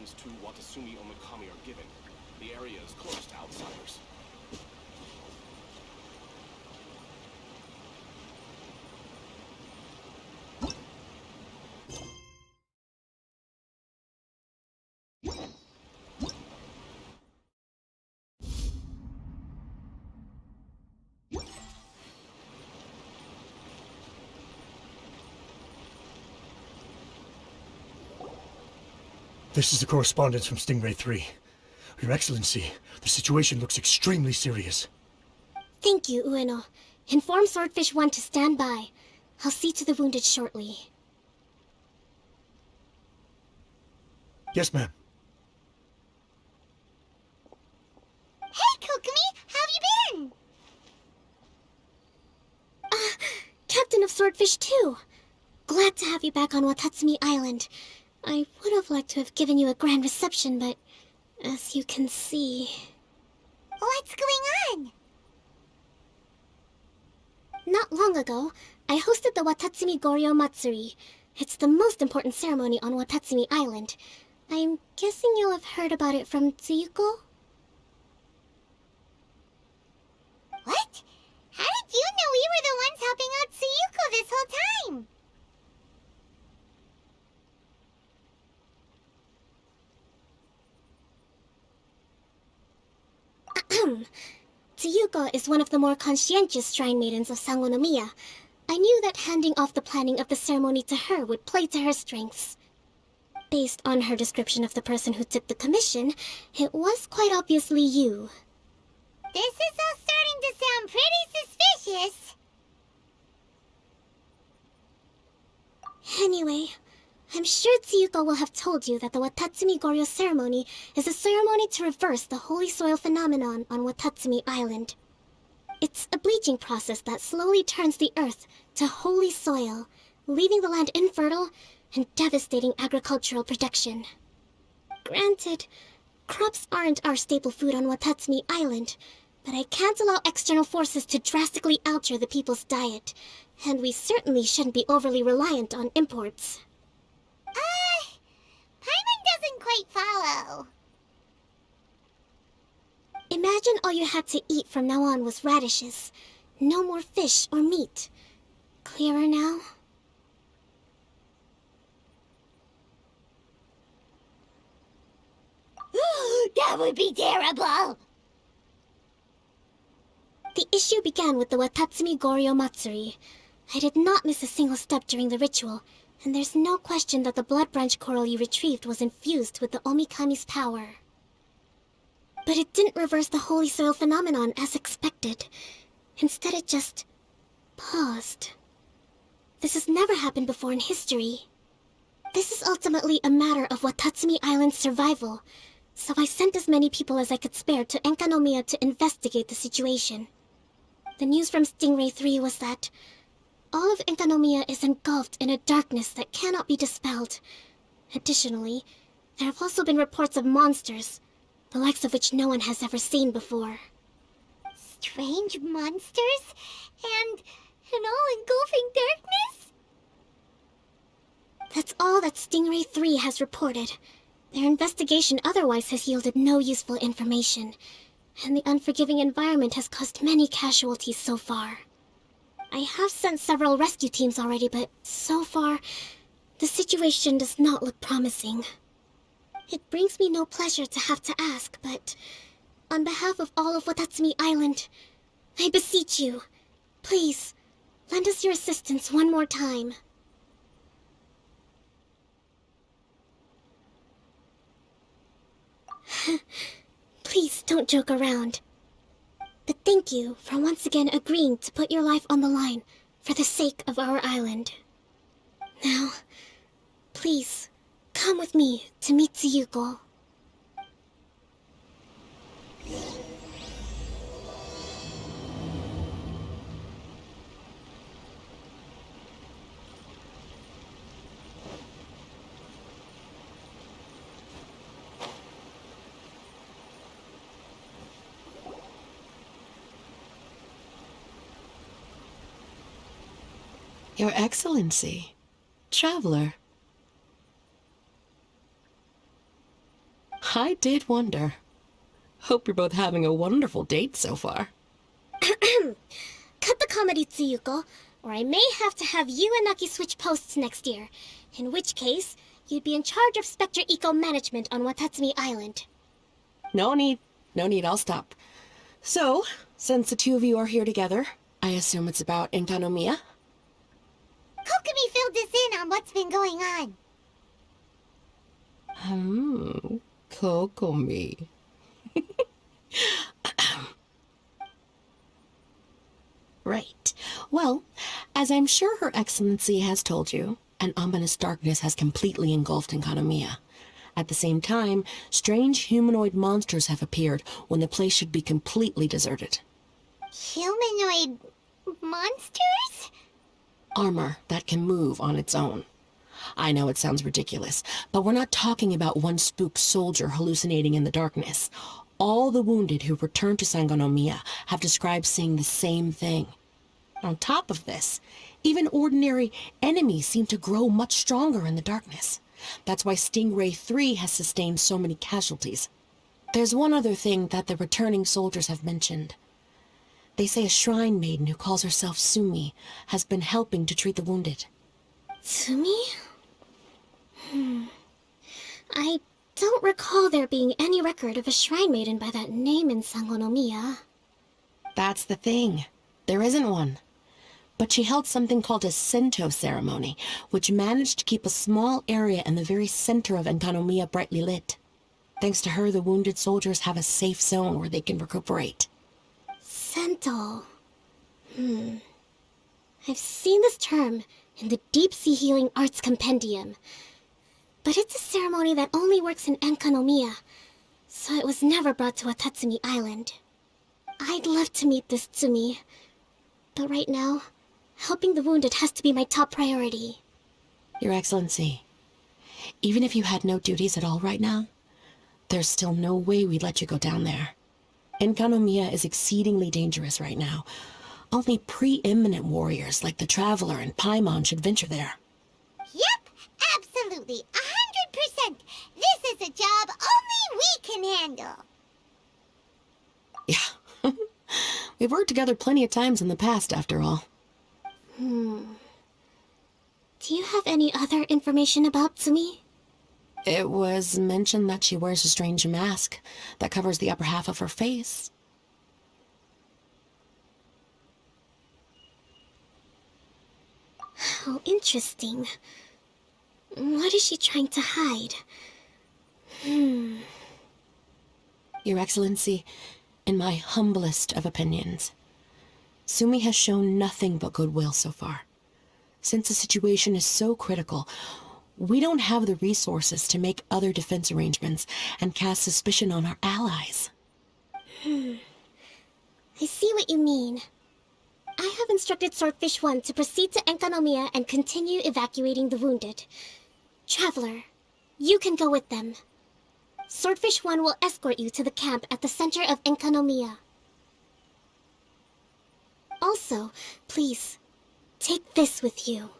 permissions to Watasumi Omikami are given, the area is closed to outsiders. This is the correspondence from Stingray 3. Your Excellency, the situation looks extremely serious. Thank you, Ueno. Inform Swordfish 1 to stand by. I'll see to the wounded shortly. Yes, ma'am. Hey, Kokumi! How have you been? Captain of Swordfish 2. Glad to have you back on Watatsumi Island. I would have liked to have given you a grand reception, but as you can see... What's going on? Not long ago, I hosted the Watatsumi Goryo Matsuri. It's the most important ceremony on Watatsumi Island. I'm guessing you'll have heard about it from Tsuyuko? What? How did you know we were the ones helping out Tsuyuko this whole time? Tsuyuko is one of the more conscientious shrine maidens of Sangonomiya. I knew that handing off the planning of the ceremony to her would play to her strengths. Based on her description of the person who took the commission, it was quite obviously you. This is all starting to sound pretty suspicious. Anyway, I'm sure Tsuyuko will have told you that the Watatsumi Goryo ceremony is a ceremony to reverse the holy soil phenomenon on Watatsumi Island. It's a bleaching process that slowly turns the earth to holy soil, leaving the land infertile and devastating agricultural production. Granted, crops aren't our staple food on Watatsumi Island, but I can't allow external forces to drastically alter the people's diet, and we certainly shouldn't be overly reliant on imports. Paimon doesn't quite follow. Imagine all you had to eat from now on was radishes. No more fish or meat. Clearer now? That would be terrible! The issue began with the Watatsumi Goryo Matsuri. I did not miss a single step during the ritual, and there's no question that the blood branch coral you retrieved was infused with the Omikami's power. But it didn't reverse the holy soil phenomenon as expected. Instead, it just paused. This has never happened before in history. This is ultimately a matter of Watatsumi Island's survival, so I sent as many people as I could spare to Enkanomiya to investigate the situation. The news from Stingray 3 was that all of Enkanomiya is engulfed in a darkness that cannot be dispelled. Additionally, there have also been reports of monsters, the likes of which no one has ever seen before. Strange monsters? And an all-engulfing darkness? That's all that Stingray 3 has reported. Their investigation otherwise has yielded no useful information, and the unforgiving environment has caused many casualties so far. I have sent several rescue teams already, but so far, the situation does not look promising. It brings me no pleasure to have to ask, but on behalf of all of Watatsumi Island, I beseech you, please, lend us your assistance one more time. Please don't joke around. But thank you for once again agreeing to put your life on the line for the sake of our island. Now, please, come with me to meet Tsuyuko. Your Excellency, traveler. I did wonder. Hope you're both having a wonderful date so far. Cut the comedy, Tsuyuko, or I may have to have you and Naki switch posts next year. In which case, you'd be in charge of Spectre Eco Management on Watatsumi Island. No need, I'll stop. So, since the two of you are here together, I assume it's about Enkanomiya? Kokomi filled us in on what's been going on. Kokomi. Right. Well, as I'm sure Her Excellency has told you, an ominous darkness has completely engulfed Enkanomiya. At the same time, strange humanoid monsters have appeared when the place should be completely deserted. Humanoid monsters? Armor that can move on its own. I know it sounds ridiculous, but we're not talking about one spooked soldier hallucinating in the darkness. All the wounded who returned to Sangonomiya have described seeing the same thing. On top of this, even ordinary enemies seem to grow much stronger in the darkness. That's why Stingray 3 has sustained so many casualties. There's one other thing that the returning soldiers have mentioned. They say a shrine maiden who calls herself Sumi has been helping to treat the wounded. Sumi? I don't recall there being any record of a shrine maiden by that name in Sangonomiya. That's the thing. There isn't one. But she held something called a Sento ceremony, which managed to keep a small area in the very center of Enkanomiya brightly lit. Thanks to her, the wounded soldiers have a safe zone where they can recuperate. Sento. I've seen this term in the Deep Sea Healing Arts Compendium. But it's a ceremony that only works in Enkanomiya, so it was never brought to Watatsumi Island. I'd love to meet this Tsumi, but right now, helping the wounded has to be my top priority. Your Excellency, even if you had no duties at all right now, there's still no way we'd let you go down there. Enkanomiya is exceedingly dangerous right now. Only preeminent warriors like the Traveler and Paimon should venture there. Yep, absolutely, 100%. This is a job only we can handle. Yeah. We've worked together plenty of times in the past, after all. Do you have any other information about Tsumi? It was mentioned that she wears a strange mask that covers the upper half of her face. How interesting. What is she trying to hide? Your Excellency, in my humblest of opinions, Sumi has shown nothing but goodwill so far. Since the situation is so critical, we don't have the resources to make other defense arrangements and cast suspicion on our allies. I see what you mean. I have instructed Swordfish 1 to proceed to Enkanomiya and continue evacuating the wounded. Traveler, you can go with them. Swordfish 1 will escort you to the camp at the center of Enkanomiya. Also, please, take this with you.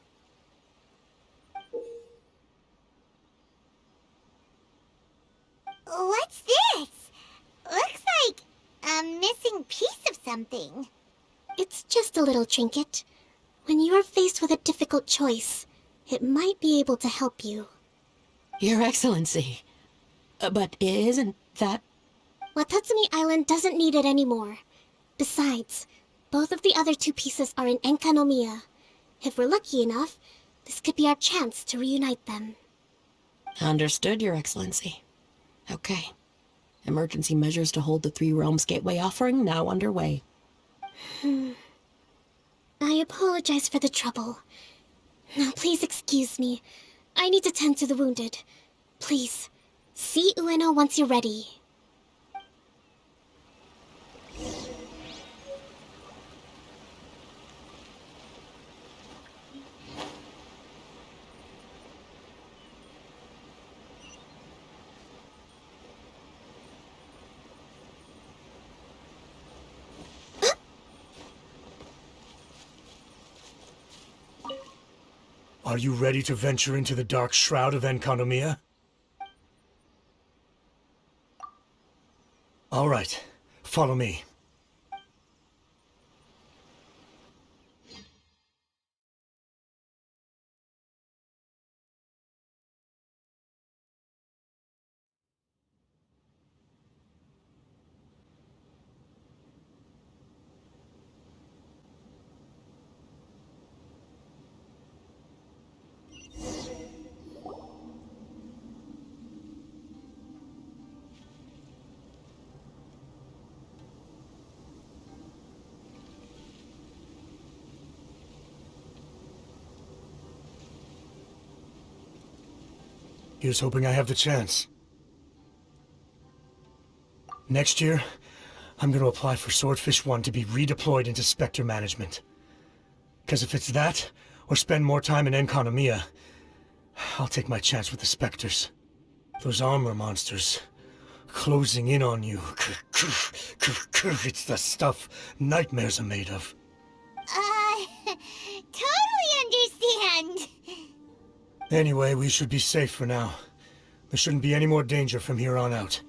What's this? Looks like a missing piece of something. It's just a little trinket. When you are faced with a difficult choice, it might be able to help you. Your Excellency, but isn't that... Watatsumi Island doesn't need it anymore. Besides, both of the other two pieces are in Enkanomiya. If we're lucky enough, this could be our chance to reunite them. Understood, Your Excellency. Okay. Emergency measures to hold the Three Realms Gateway offering now underway. I apologize for the trouble. Now please excuse me. I need to tend to the wounded. Please, see Ueno once you're ready. Are you ready to venture into the dark shroud of Enkanomiya? All right, follow me. Here's hoping I have the chance. Next year, I'm going to apply for Swordfish 1 to be redeployed into Spectre management. Because if it's that, or spend more time in Enconomia, I'll take my chance with the Spectres. Those armor monsters, closing in on you. It's the stuff nightmares are made of. Totally understand. Anyway, we should be safe for now. There shouldn't be any more danger from here on out.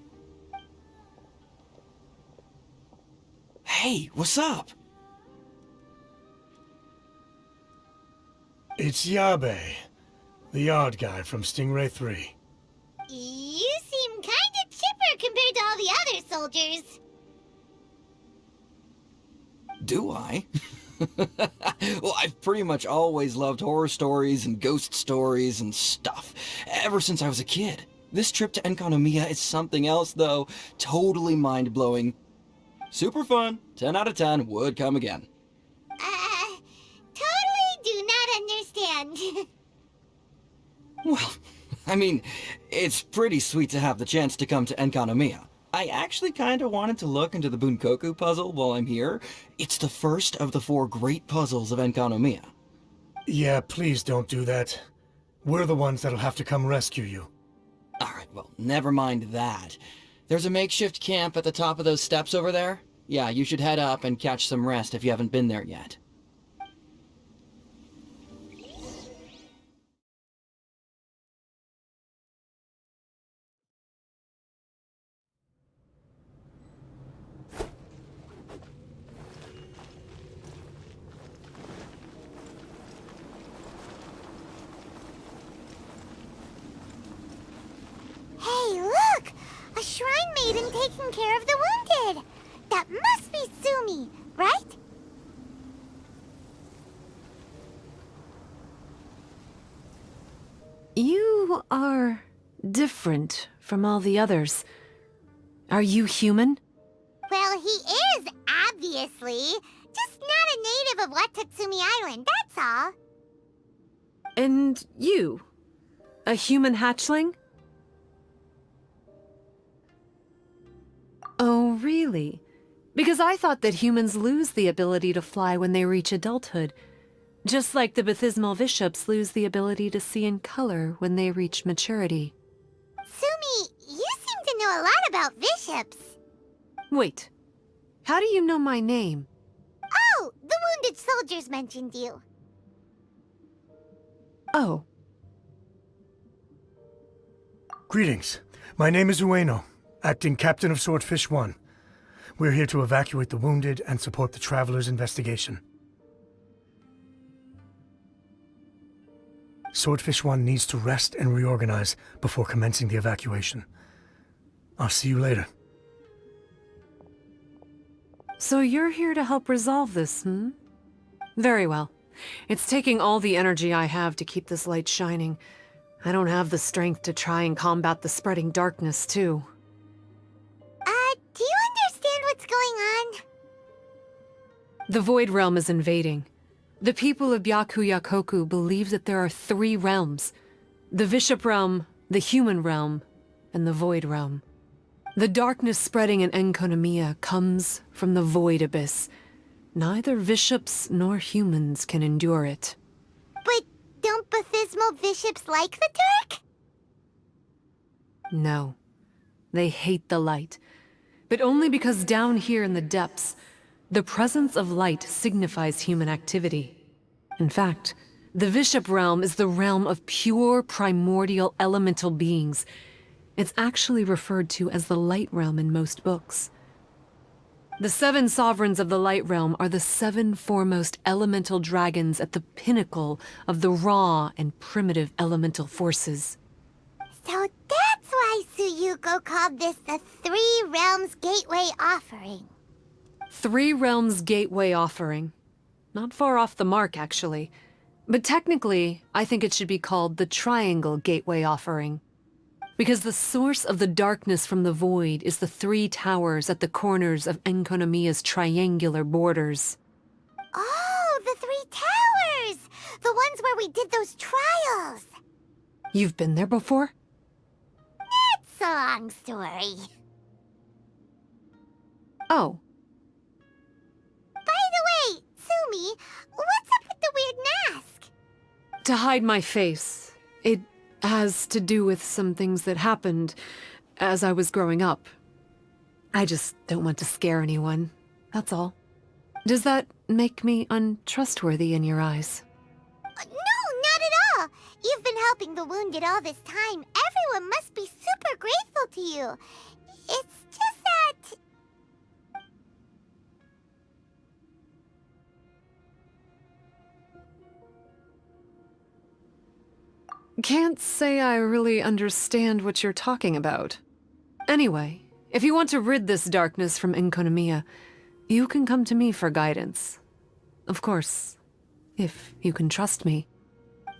Hey, what's up? It's Yabe, the odd guy from Stingray 3. You seem kinda chipper compared to all the other soldiers. Do I? Well, I've pretty much always loved horror stories and ghost stories and stuff, ever since I was a kid. This trip to Enconomia is something else, though. Totally mind-blowing. Super fun. 10 out of 10. Would come again. Totally do not understand. Well, I mean, it's pretty sweet to have the chance to come to Enconomia. I actually kinda wanted to look into the Bunkoku puzzle while I'm here. It's the first of the 4 great puzzles of Enconomia. Yeah, please don't do that. We're the ones that'll have to come rescue you. Alright, well, never mind that. There's a makeshift camp at the top of those steps over there. Yeah, you should head up and catch some rest if you haven't been there yet. Hey, look! A shrine maiden taking care of the wounded! That must be Sumi, right? You are different from all the others. Are you human? Well, he is, obviously. Just not a native of Watatsumi Island, that's all. And you? A human hatchling? Oh, really? Because I thought that humans lose the ability to fly when they reach adulthood, just like the Bathismal Bishops lose the ability to see in color when they reach maturity. Sumi, you seem to know a lot about bishops. Wait, how do you know my name? Oh, the wounded soldiers mentioned you. Oh, Greetings. My name is Ueno, acting captain of Swordfish 1. We're here to evacuate the wounded and support the traveler's investigation. Swordfish 1 needs to rest and reorganize before commencing the evacuation. I'll see you later. so you're here to help resolve this, hmm? Very well. It's taking all the energy I have to keep this light shining. I don't have the strength to try and combat the spreading darkness, too. Do you understand what's going on? The Void Realm is invading. The people of Byakuyakoku believe that there are 3 realms. The Bishop Realm, the Human Realm, and the Void Realm. The darkness spreading in Enconomia comes from the Void Abyss. Neither bishops nor humans can endure it. But don't Bathismal bishops like the dark? No. They hate the light. But only because down here in the depths, the presence of light signifies human activity. In fact, the Bishop Realm is the realm of pure primordial elemental beings. It's actually referred to as the Light Realm in most books. The 7 sovereigns of the Light Realm are the 7 foremost elemental dragons at the pinnacle of the raw and primitive elemental forces. So that's why Suyuko called this the Three Realms Gateway Offering. 3 Realms Gateway Offering. Not far off the mark, actually. But technically, I think it should be called the Triangle Gateway Offering. Because the source of the darkness from the void is the 3 towers at the corners of Enkonomiya's triangular borders. Oh, the 3 towers! The ones where we did those trials! You've been there before? It's a long story. Oh. By the way, Sumi, what's up with the weird mask? To hide my face. It has to do with some things that happened as I was growing up. I just don't want to scare anyone, that's all. Does that make me untrustworthy in your eyes? No, not at all. You've been helping the wounded all this time. Everyone must be super grateful to you. It's just that... Can't say I really understand what you're talking about. Anyway, if you want to rid this darkness from Enkonomiya, you can come to me for guidance. Of course, if you can trust me.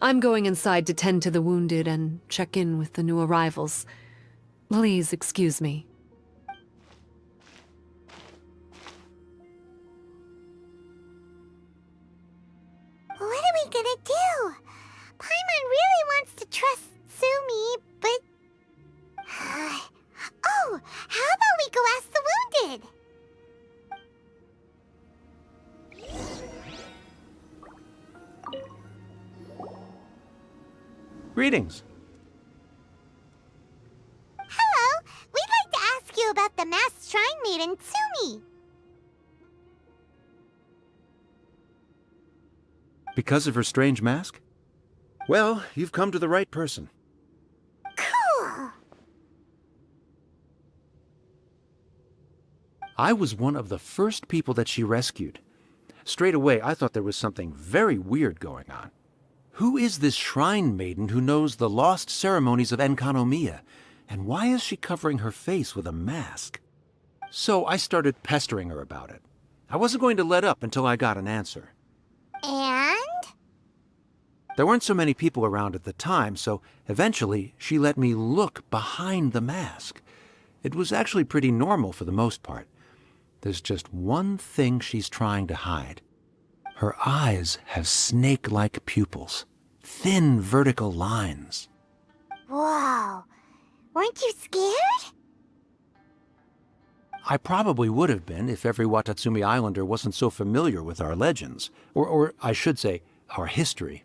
I'm going inside to tend to the wounded and check in with the new arrivals. Please excuse me. What are we gonna do? Paimon really wants to trust Sumi, but... Oh, how about we go ask the wounded? Greetings. Hello, we'd like to ask you about the masked shrine maiden, Sumi. Because of her strange mask? Well, you've come to the right person. Cool. I was one of the first people that she rescued. Straight away, I thought there was something very weird going on. Who is this shrine maiden who knows the lost ceremonies of Enkonomiya? And why is she covering her face with a mask? So I started pestering her about it. I wasn't going to let up until I got an answer. And? There weren't so many people around at the time, so eventually she let me look behind the mask. It was actually pretty normal for the most part. There's just one thing she's trying to hide. Her eyes have snake-like pupils, thin vertical lines. Whoa. Weren't you scared? I probably would have been if every Watatsumi Islander wasn't so familiar with our legends, or I should say, our history.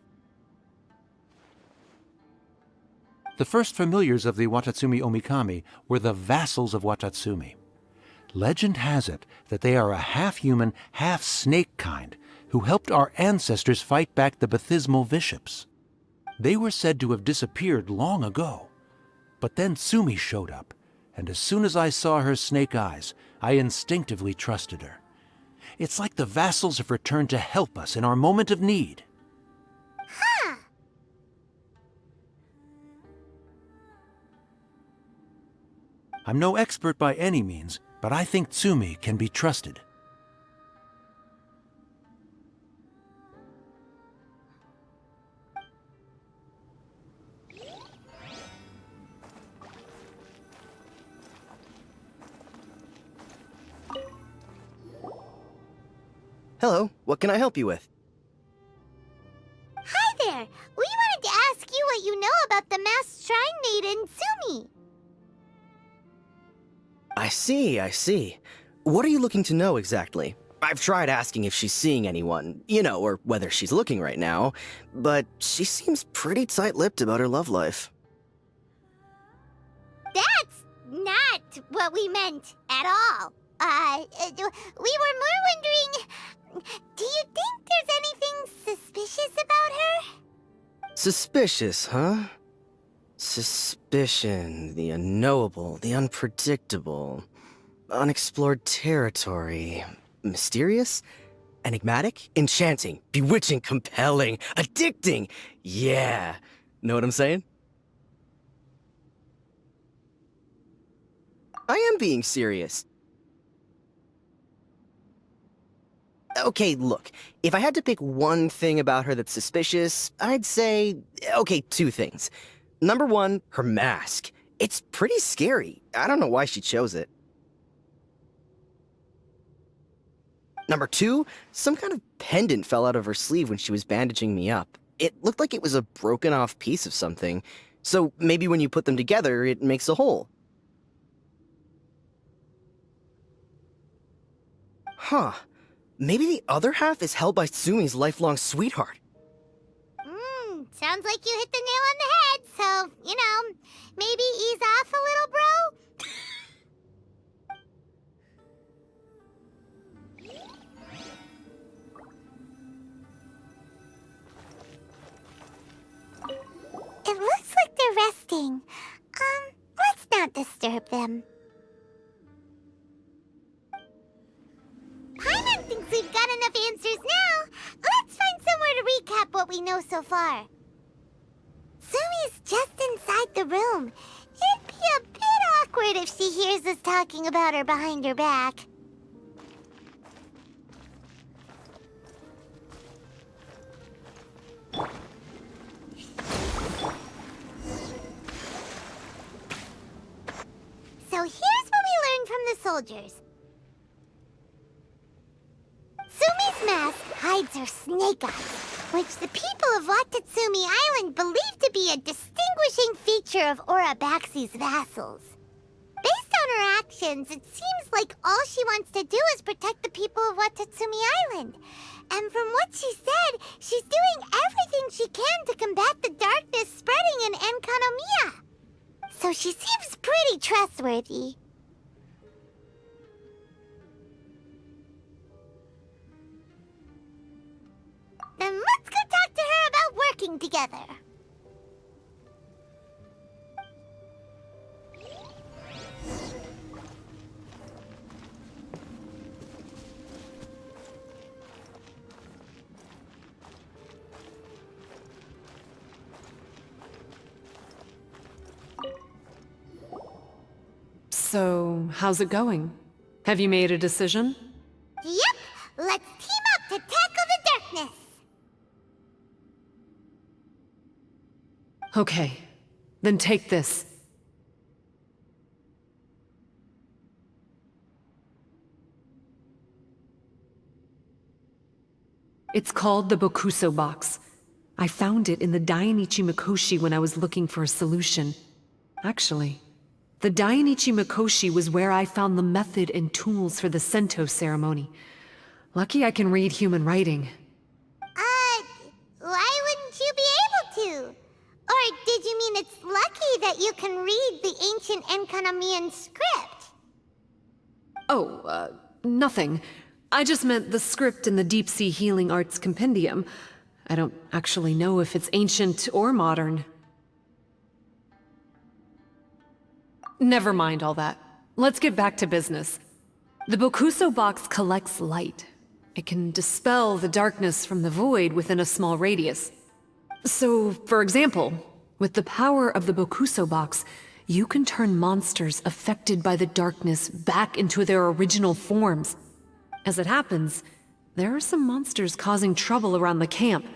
The first familiars of the Watatsumi Omikami were the vassals of Watatsumi. Legend has it that they are a half-human, half-snake kind who helped our ancestors fight back the Bathismal Bishops. They were said to have disappeared long ago. But then Sumi showed up, and as soon as I saw her snake eyes, I instinctively trusted her. It's like the vassals have returned to help us in our moment of need. Huh. I'm no expert by any means, but I think Tsumi can be trusted. Hello, what can I help you with? Hi there. We wanted to ask you what you know about the masked shrine maiden, Sumi. I see. What are you looking to know exactly? I've tried asking if she's seeing anyone, or whether she's looking right now, but she seems pretty tight-lipped about her love life. That's not what we meant at all. We were more wondering, do you think there's anything suspicious about her? Suspicious, huh? Suspicion, the unknowable, the unpredictable, unexplored territory, mysterious, enigmatic, enchanting, bewitching, compelling, addicting. Yeah. Know what I'm saying? I am being serious. Okay, look, if I had to pick one thing about her that's suspicious, I'd say, okay, two things. Number one, her mask. It's pretty scary. I don't know why she chose it. Number two, some kind of pendant fell out of her sleeve when she was bandaging me up. It looked like it was a broken off piece of something. So maybe when you put them together, it makes a whole. Huh. Maybe the other half is held by Sumi's lifelong sweetheart. Sounds like you hit the nail on the head, so, you know, maybe ease off a little, bro? It looks like they're resting. Let's not disturb them. Paimon thinks we've got enough answers now. Let's find somewhere to recap what we know so far. Sumi's just inside the room. It'd be a bit awkward if she hears us talking about her behind her back. So here's what we learned from the soldiers. Sumi's mask hides her snake eyes, which the people of Watatsumi Island believe to be a distinguishing feature of Orabaxi's vassals. Based on her actions, it seems like all she wants to do is protect the people of Watatsumi Island. And from what she said, she's doing everything she can to combat the darkness spreading in Enkanomiya. So she seems pretty trustworthy. Then let's go talk to her about working together. So, how's it going? Have you made a decision? Yep, let's team up to tackle the darkness. Okay, then take this. It's called the Bokuso box. I found it in the Dainichi Mikoshi when I was looking for a solution. Actually, the Dainichi Mikoshi was where I found the method and tools for the Sento ceremony. Lucky I can read human writing. Why wouldn't you be able to? Or did you mean it's lucky that you can read the ancient Enkanamian script? Oh, nothing. I just meant the script in the Deep Sea Healing Arts Compendium. I don't actually know if it's ancient or modern. Never mind all that. Let's get back to business. The Bokuso box collects light. It can dispel the darkness from the void within a small radius. So, for example, with the power of the Bokuso box, you can turn monsters affected by the darkness back into their original forms. As it happens, there are some monsters causing trouble around the camp.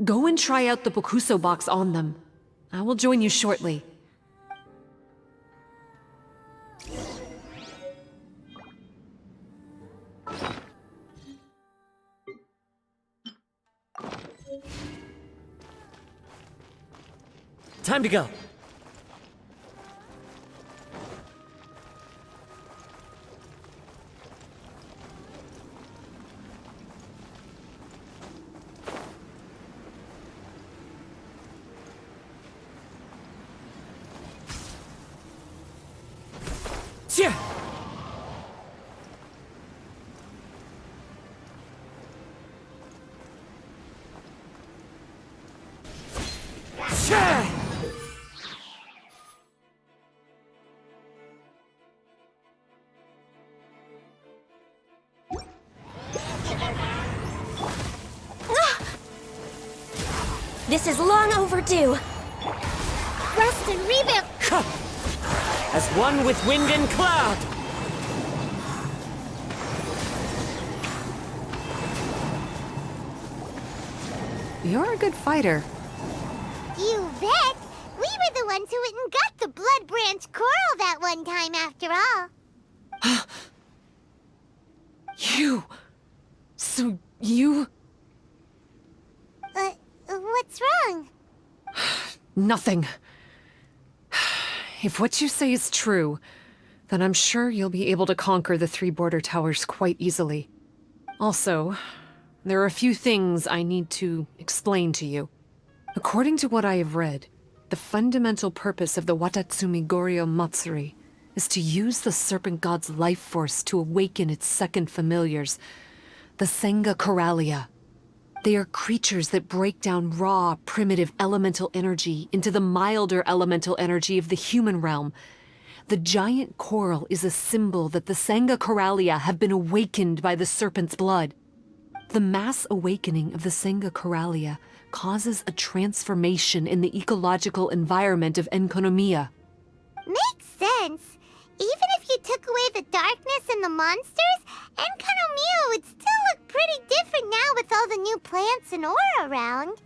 Go and try out the Bokuso box on them. I will join you shortly. Time to go. Yeah. This is long overdue. Rest and revamp. As one with wind and cloud! You're a good fighter. You bet. We were the ones who went and got the blood branch coral that one time after all. You... So you... What's wrong? Nothing. If what you say is true, then I'm sure you'll be able to conquer the 3 border towers quite easily. Also, there are a few things I need to explain to you. According to what I have read, the fundamental purpose of the Watatsumi Goryo Matsuri is to use the serpent god's life force to awaken its second familiars, the Senga Coralia. They are creatures that break down raw, primitive elemental energy into the milder elemental energy of the human realm. The giant coral is a symbol that the Senga Coralia have been awakened by the serpent's blood. The mass awakening of the Senga Coralia causes a transformation in the ecological environment of Enkonomiya. Makes sense. Even if you took away the darkness and the monsters, Enkonomiya would still look pretty different now with all the new plants and ore around.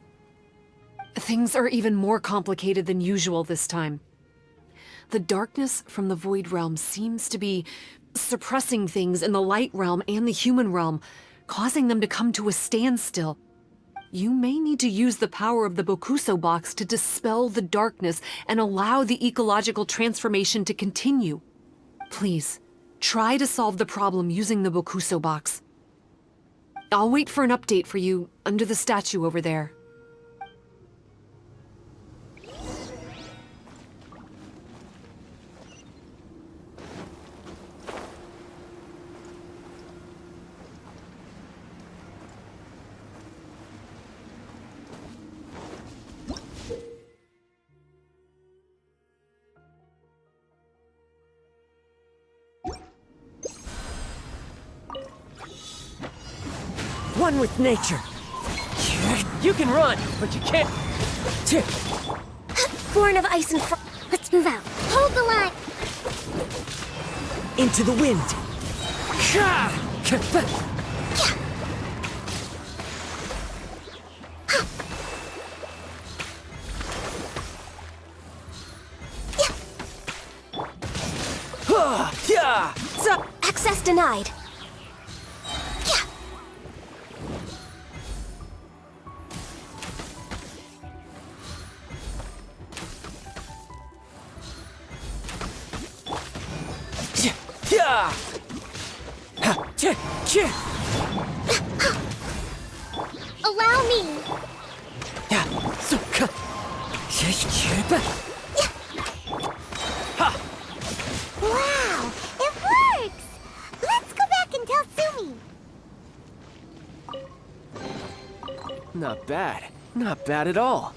Things are even more complicated than usual this time. The darkness from the Void Realm seems to be suppressing things in the Light Realm and the human realm, causing them to come to a standstill. You may need to use the power of the Bokuso box to dispel the darkness and allow the ecological transformation to continue. Please, try to solve the problem using the Bokuso box. I'll wait for an update for you under the statue over there. One with nature. You can run, but you can't. Born of ice and frost. Let's move out. Hold the line. Into the wind. Access denied. Allow me. Wow, it works. Let's go back and tell Sumi. Not bad. Not bad at all.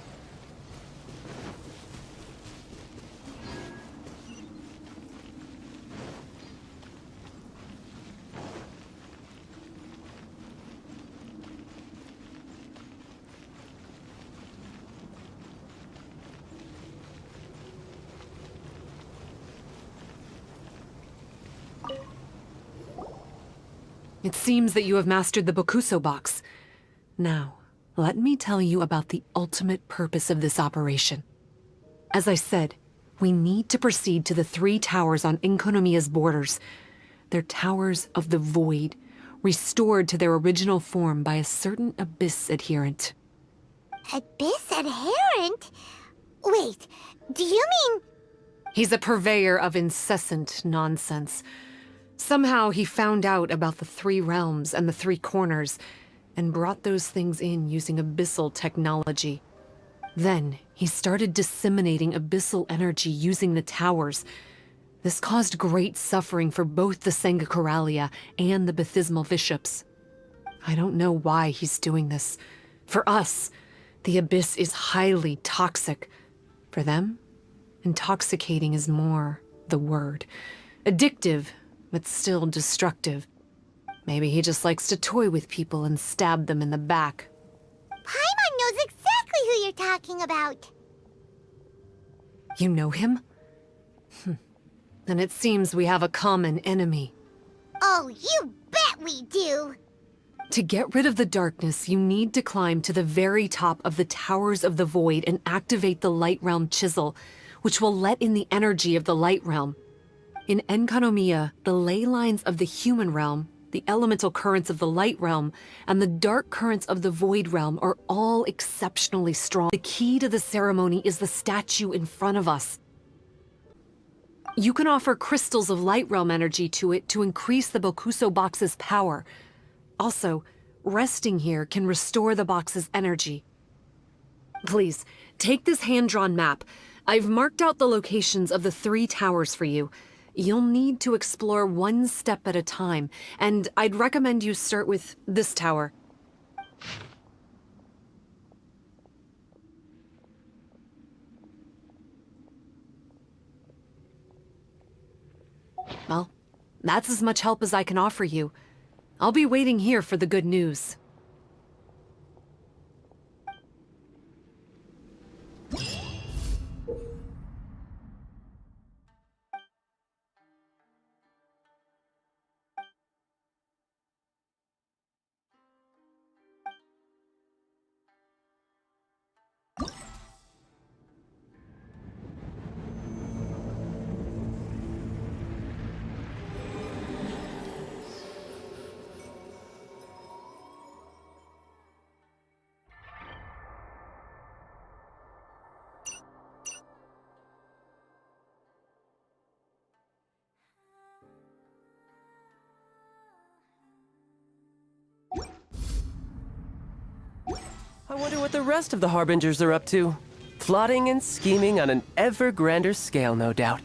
It seems that you have mastered the Bokuso box. Now, let me tell you about the ultimate purpose of this operation. As I said, we need to proceed to the 3 towers on Enkonomiya's borders. They're towers of the void, restored to their original form by a certain Abyss adherent. Abyss adherent? Wait, do you mean... He's a purveyor of incessant nonsense. Somehow he found out about the 3 realms and the 3 corners, and brought those things in using abyssal technology. Then he started disseminating abyssal energy using the towers. This caused great suffering for both the Senga Coralia and the Baptismal Bishops. I don't know why he's doing this. For us, the Abyss is highly toxic. For them, intoxicating is more the word. Addictive, but still destructive. Maybe he just likes to toy with people and stab them in the back. Paimon knows exactly exactly who you're talking about. You know him? Then it seems we have a common enemy. Oh, you bet we do! To get rid of the darkness, you need to climb to the very top of the Towers of the Void and activate the Light Realm Chisel, which will let in the energy of the Light Realm. In Enkanomiya, the ley lines of the human realm, the elemental currents of the Light Realm, and the dark currents of the Void Realm are all exceptionally strong. The key to the ceremony is the statue in front of us. You can offer crystals of Light Realm energy to it to increase the Bokuso box's power. Also, resting here can restore the box's energy. Please, take this hand-drawn map. I've marked out the locations of the 3 towers for you. You'll need to explore one step at a time, and I'd recommend you start with this tower. Well, that's as much help as I can offer you. I'll be waiting here for the good news. I wonder what the rest of the Harbingers are up to. Plotting and scheming on an ever grander scale, no doubt.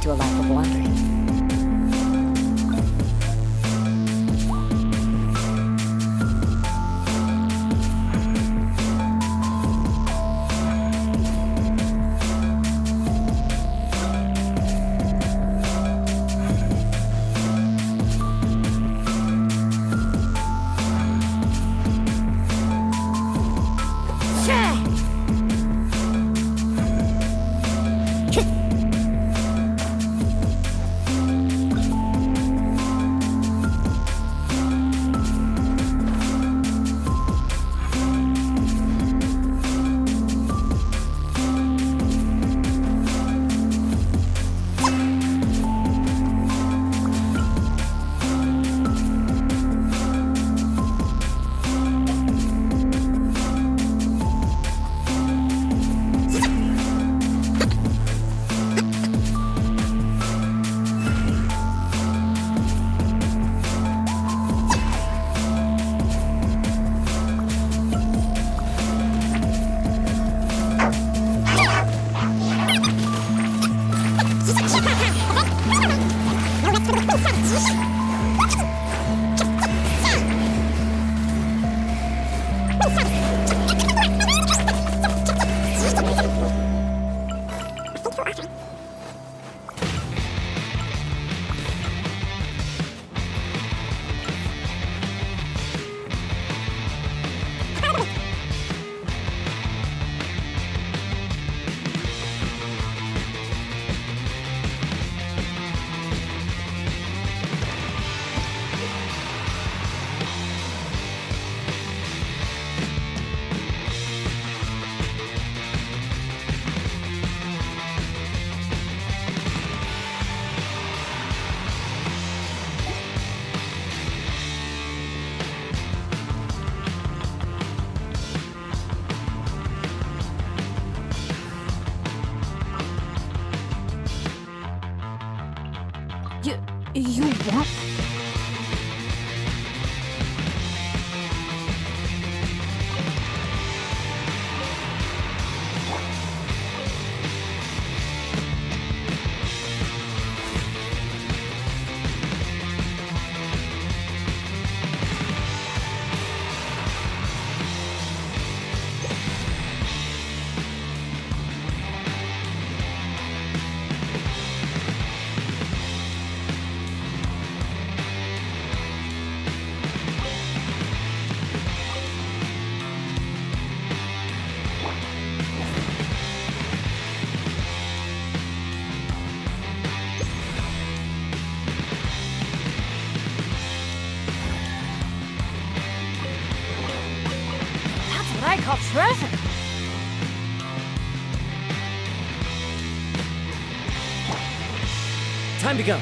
To a life of wandering. You want... I call treasure. Time to go.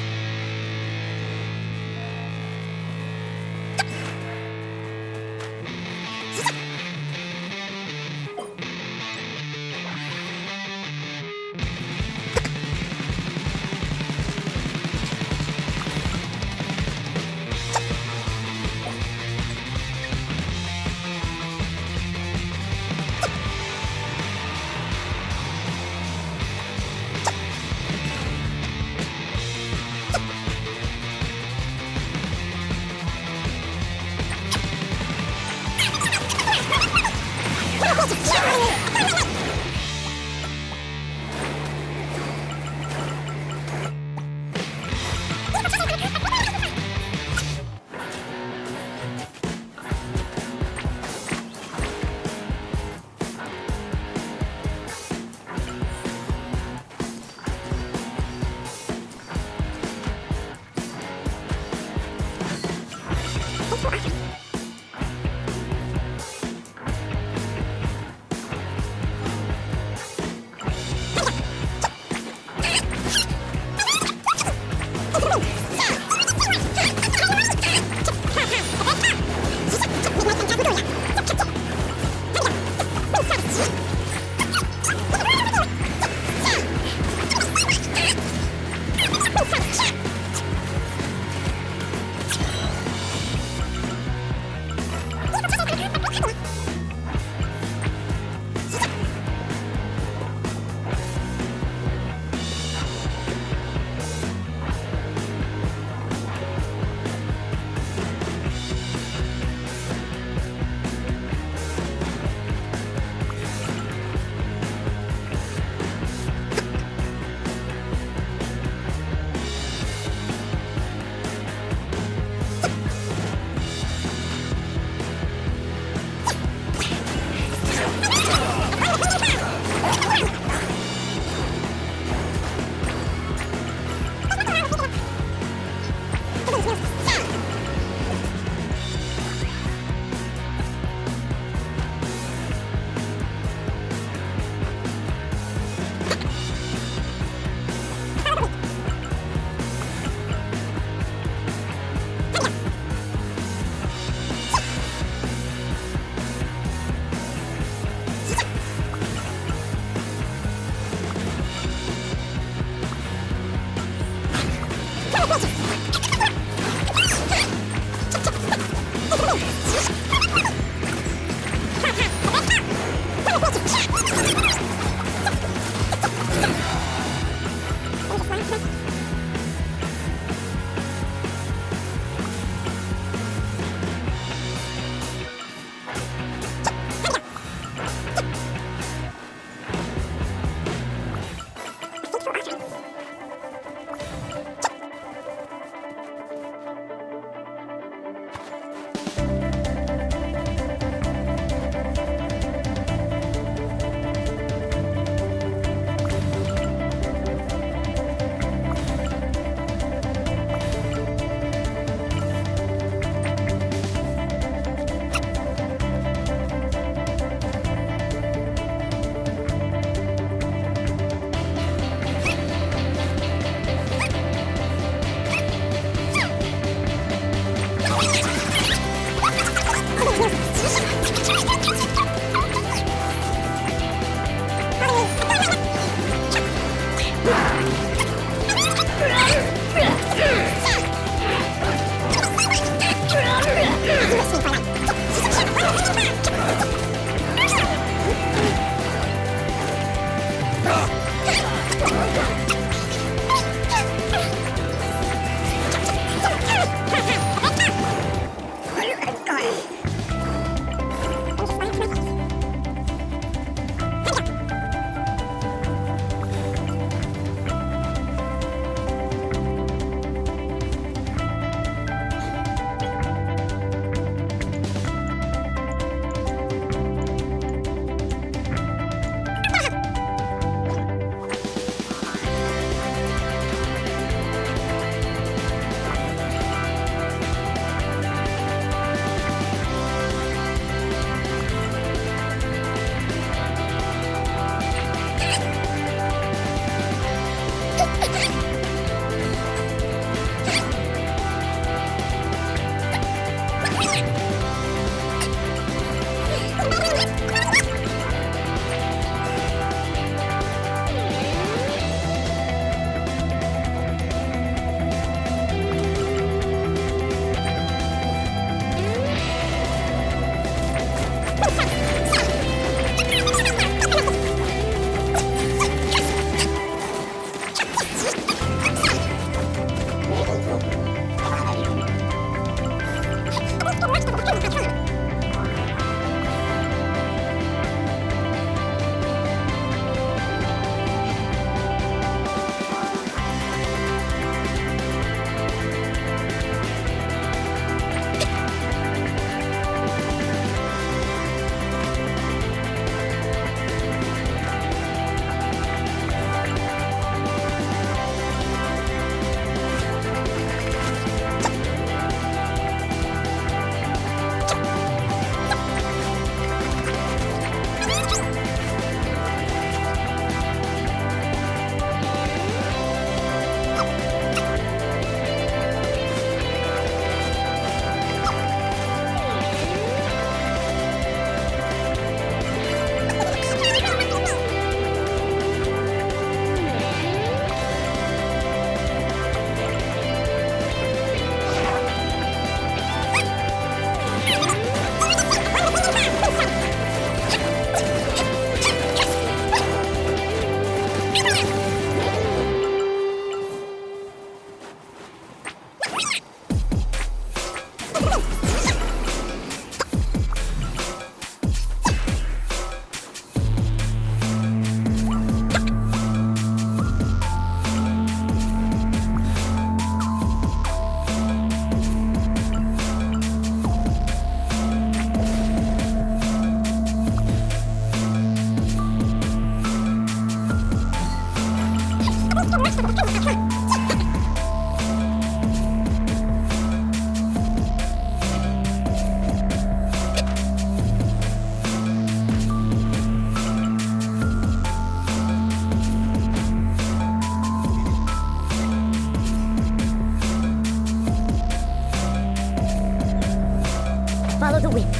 Follow the wind.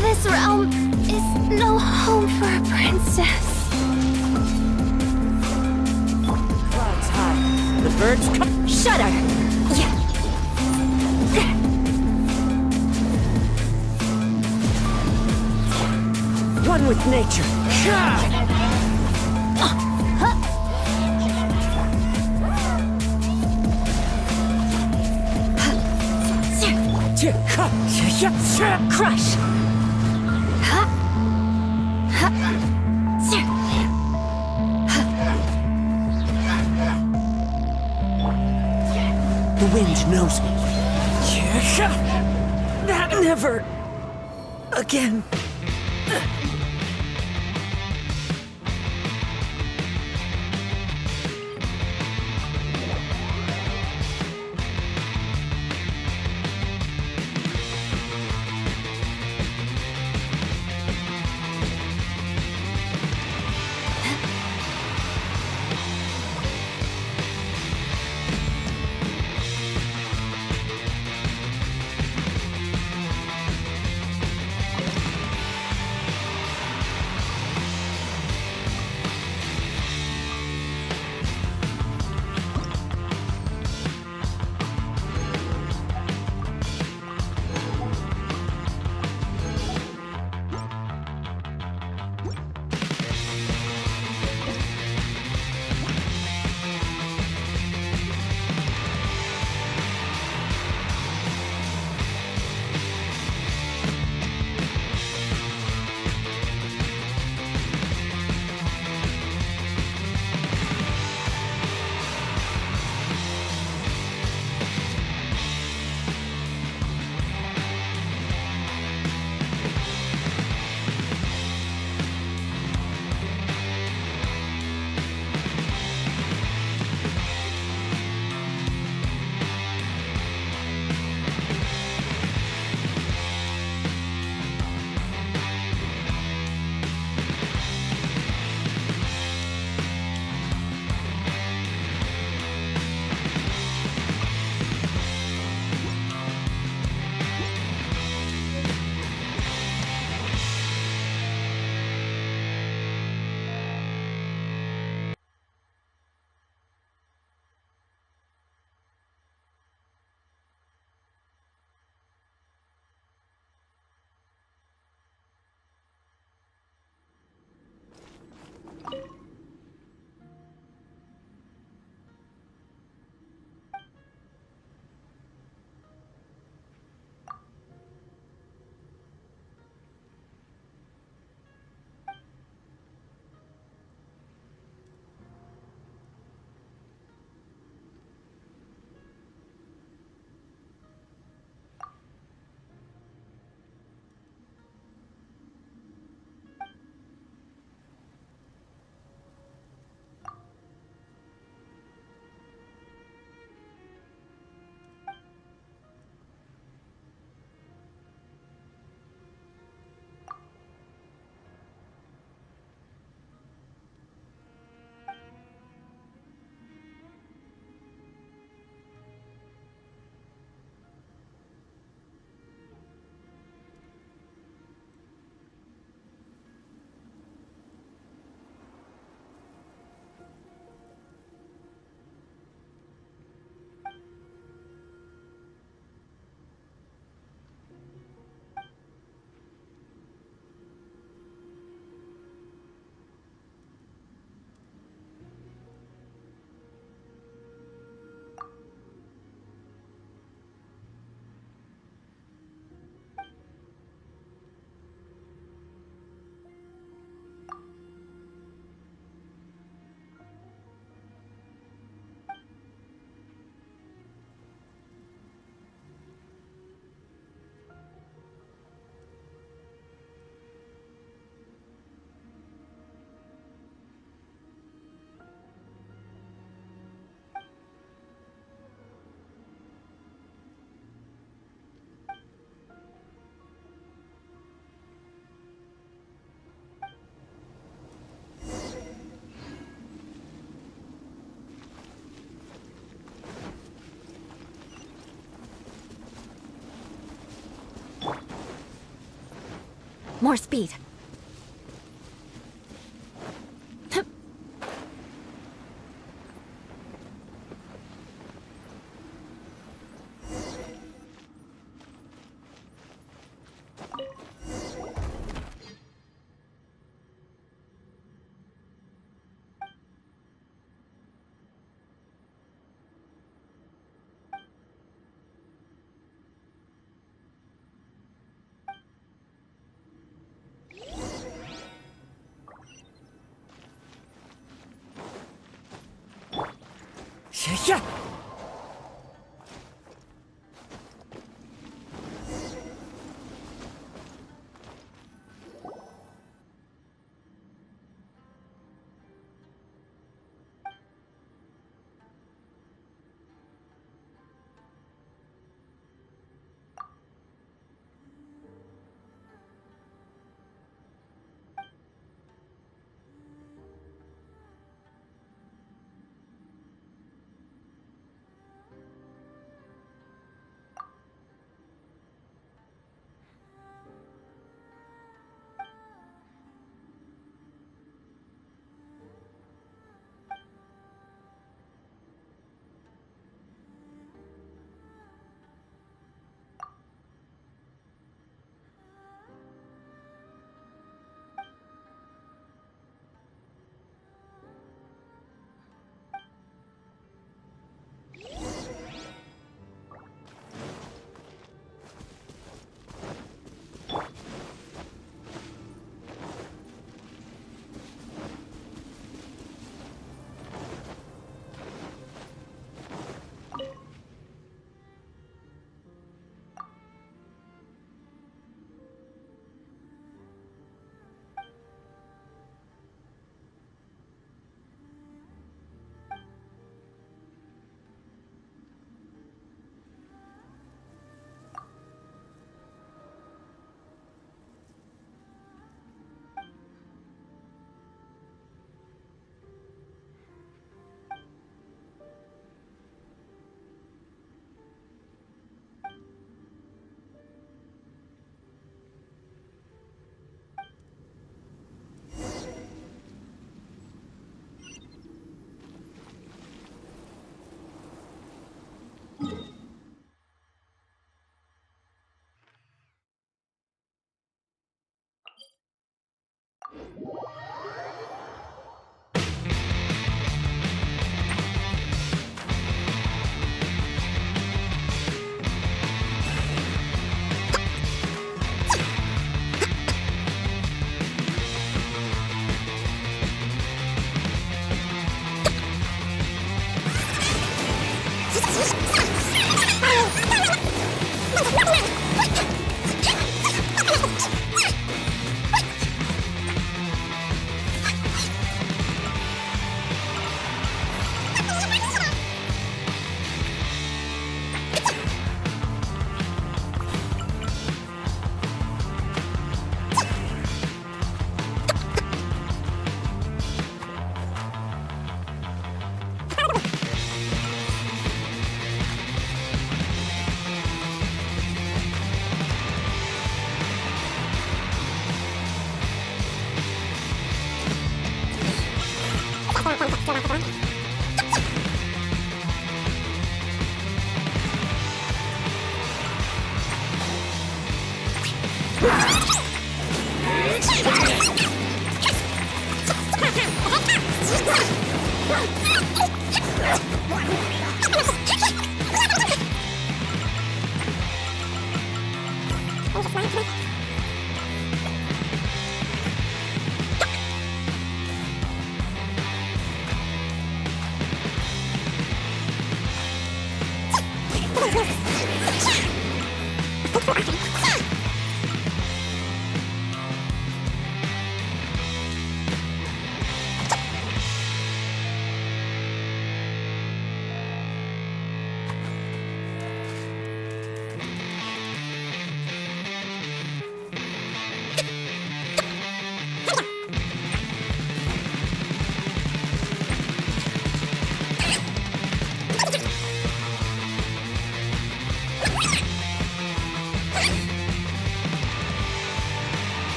This realm is no home for a princess. Clouds high. The birds come. Shut her! One with nature. Crush! The wind knows me. Never again. More speed. Yeah.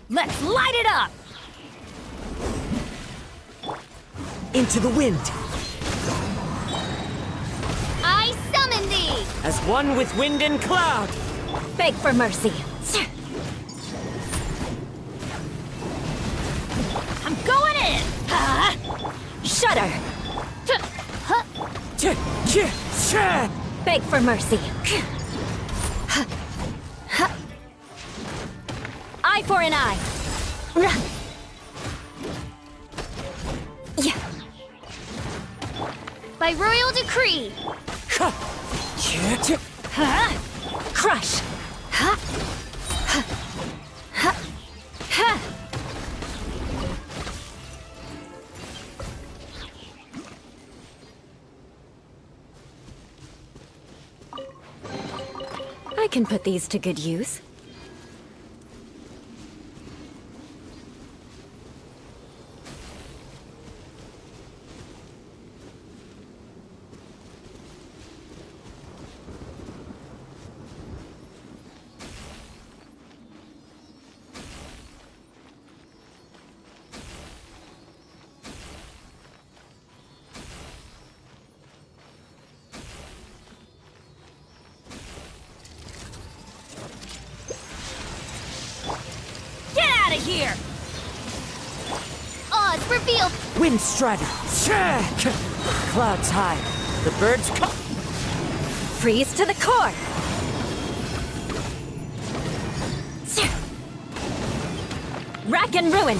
Let's light it up! Into the wind, I summon thee! as one with wind and cloud. Beg for mercy. I'm going in! Shudder! Beg for mercy. Eye for an eye. By royal decree! Crush! I can put these to good use. Here! Oz, reveal! Wind strider. Clouds high. The birds come. Freeze to the core! Rack and ruin!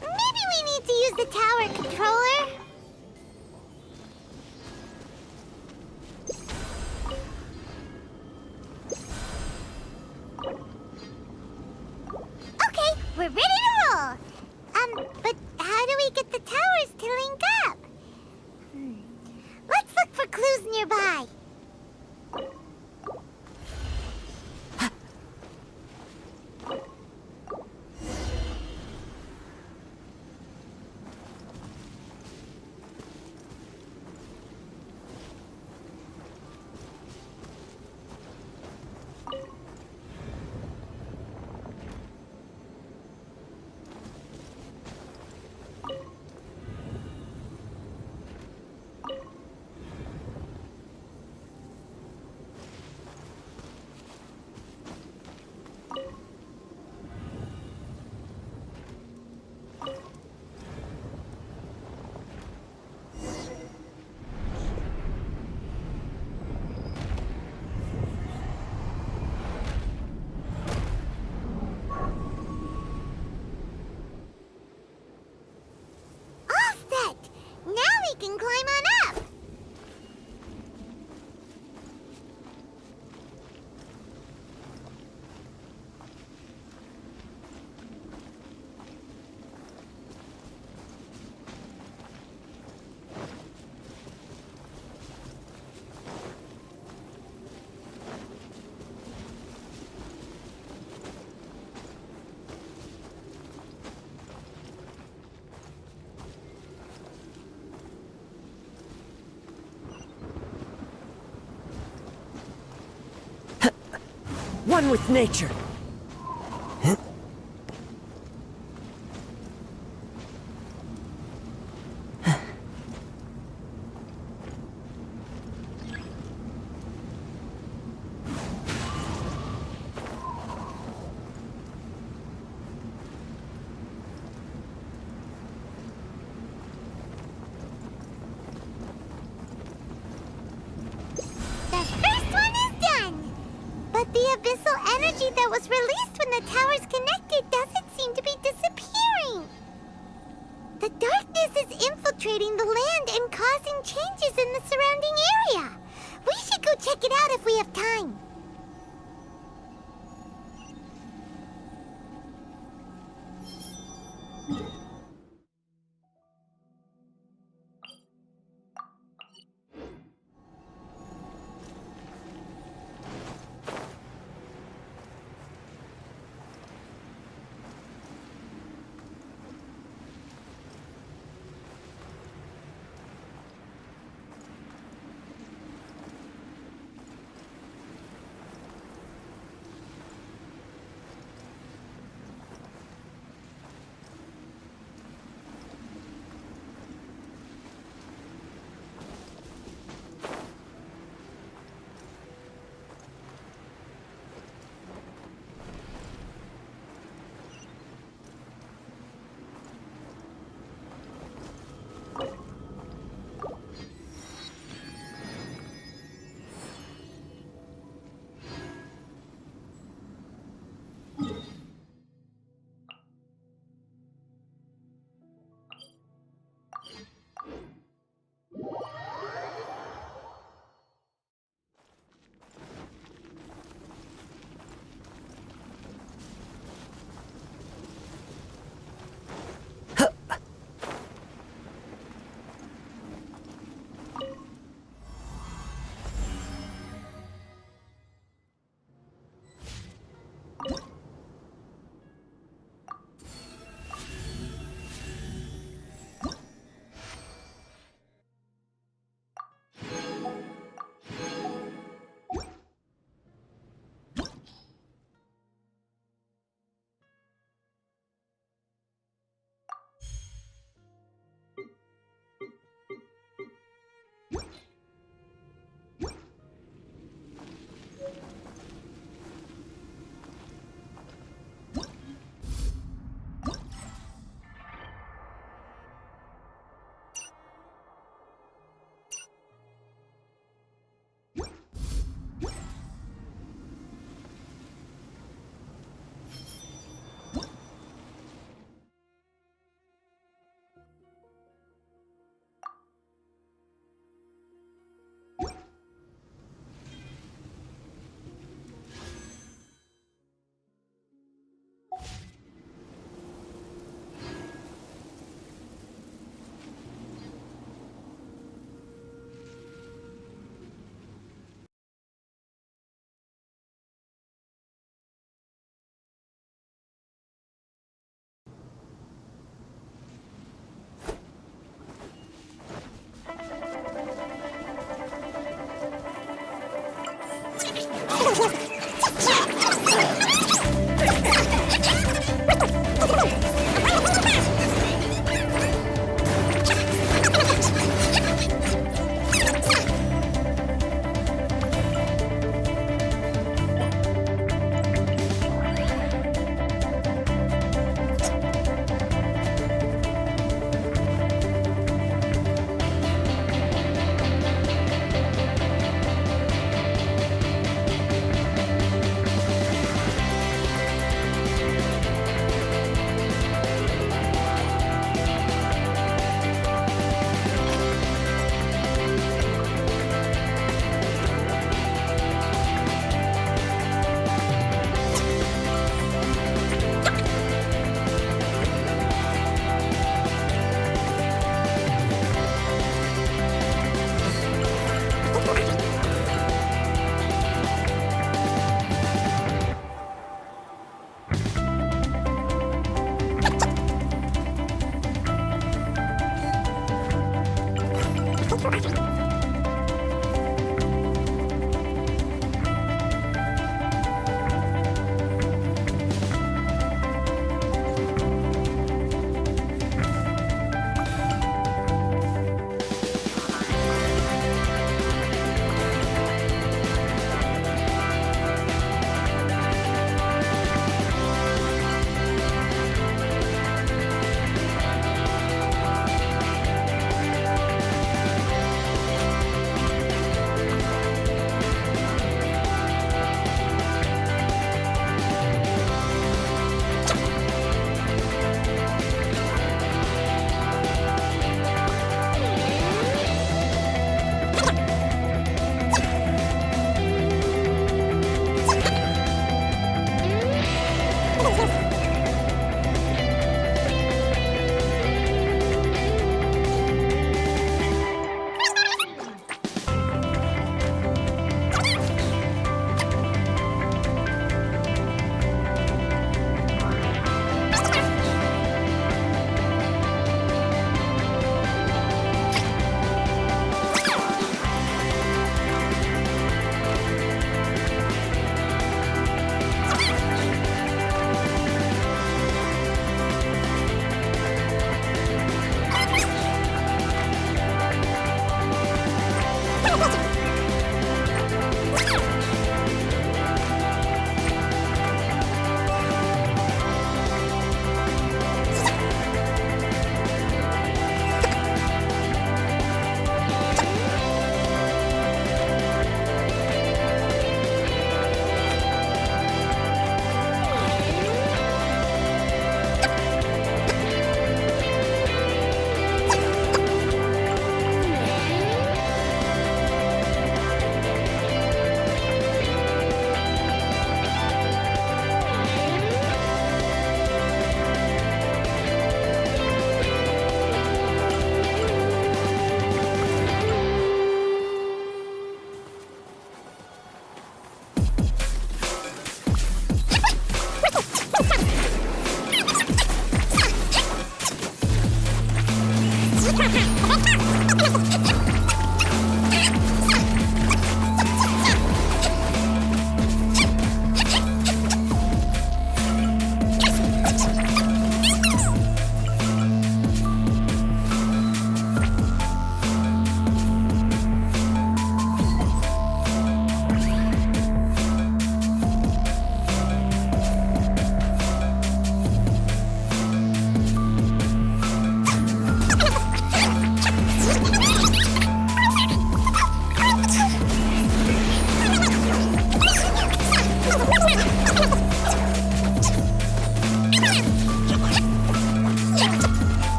Maybe we need to use the tower controller? Okay, we're ready to roll! But how do we get the towers to link up? Let's look for clues nearby. Can climb on up! One with nature. the towers connected doesn't seem to be disappearing. The darkness is infiltrating the land and causing changes in the surrounding area. We should go check it out if we have time.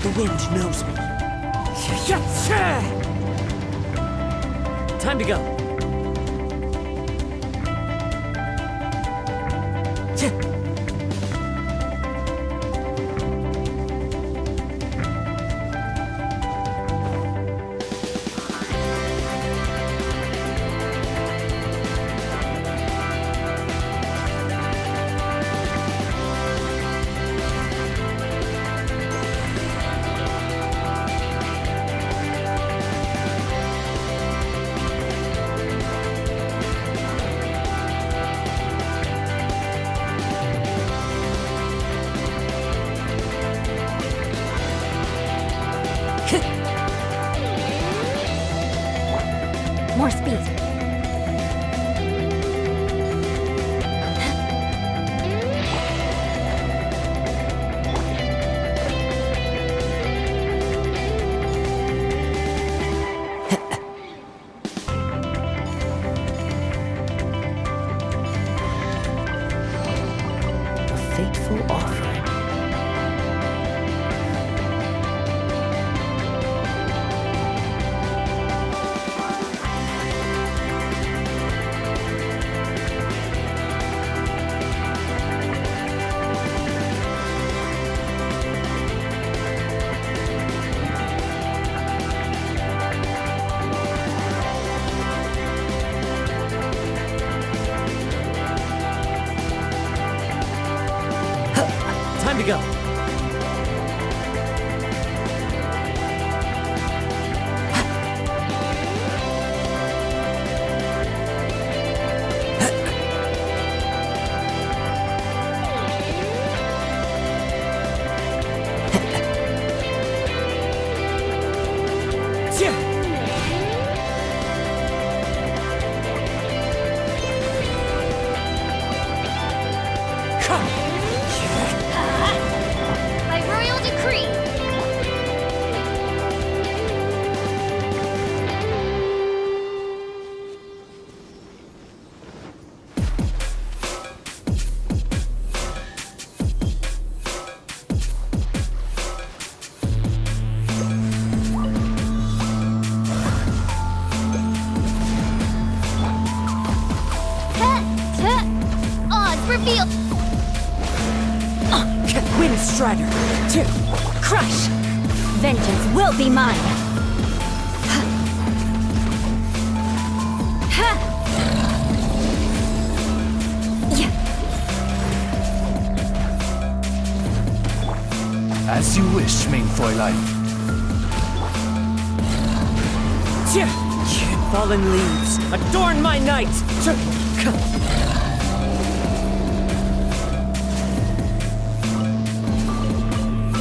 The wind knows me. Time to go. More speed. A fateful offering. Strider. 2. Crush. Vengeance will be mine. Ha. Ha. Yeah. As you wish, main Fräulein. Fallen leaves, adorn my night!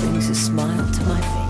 Brings a smile to my face.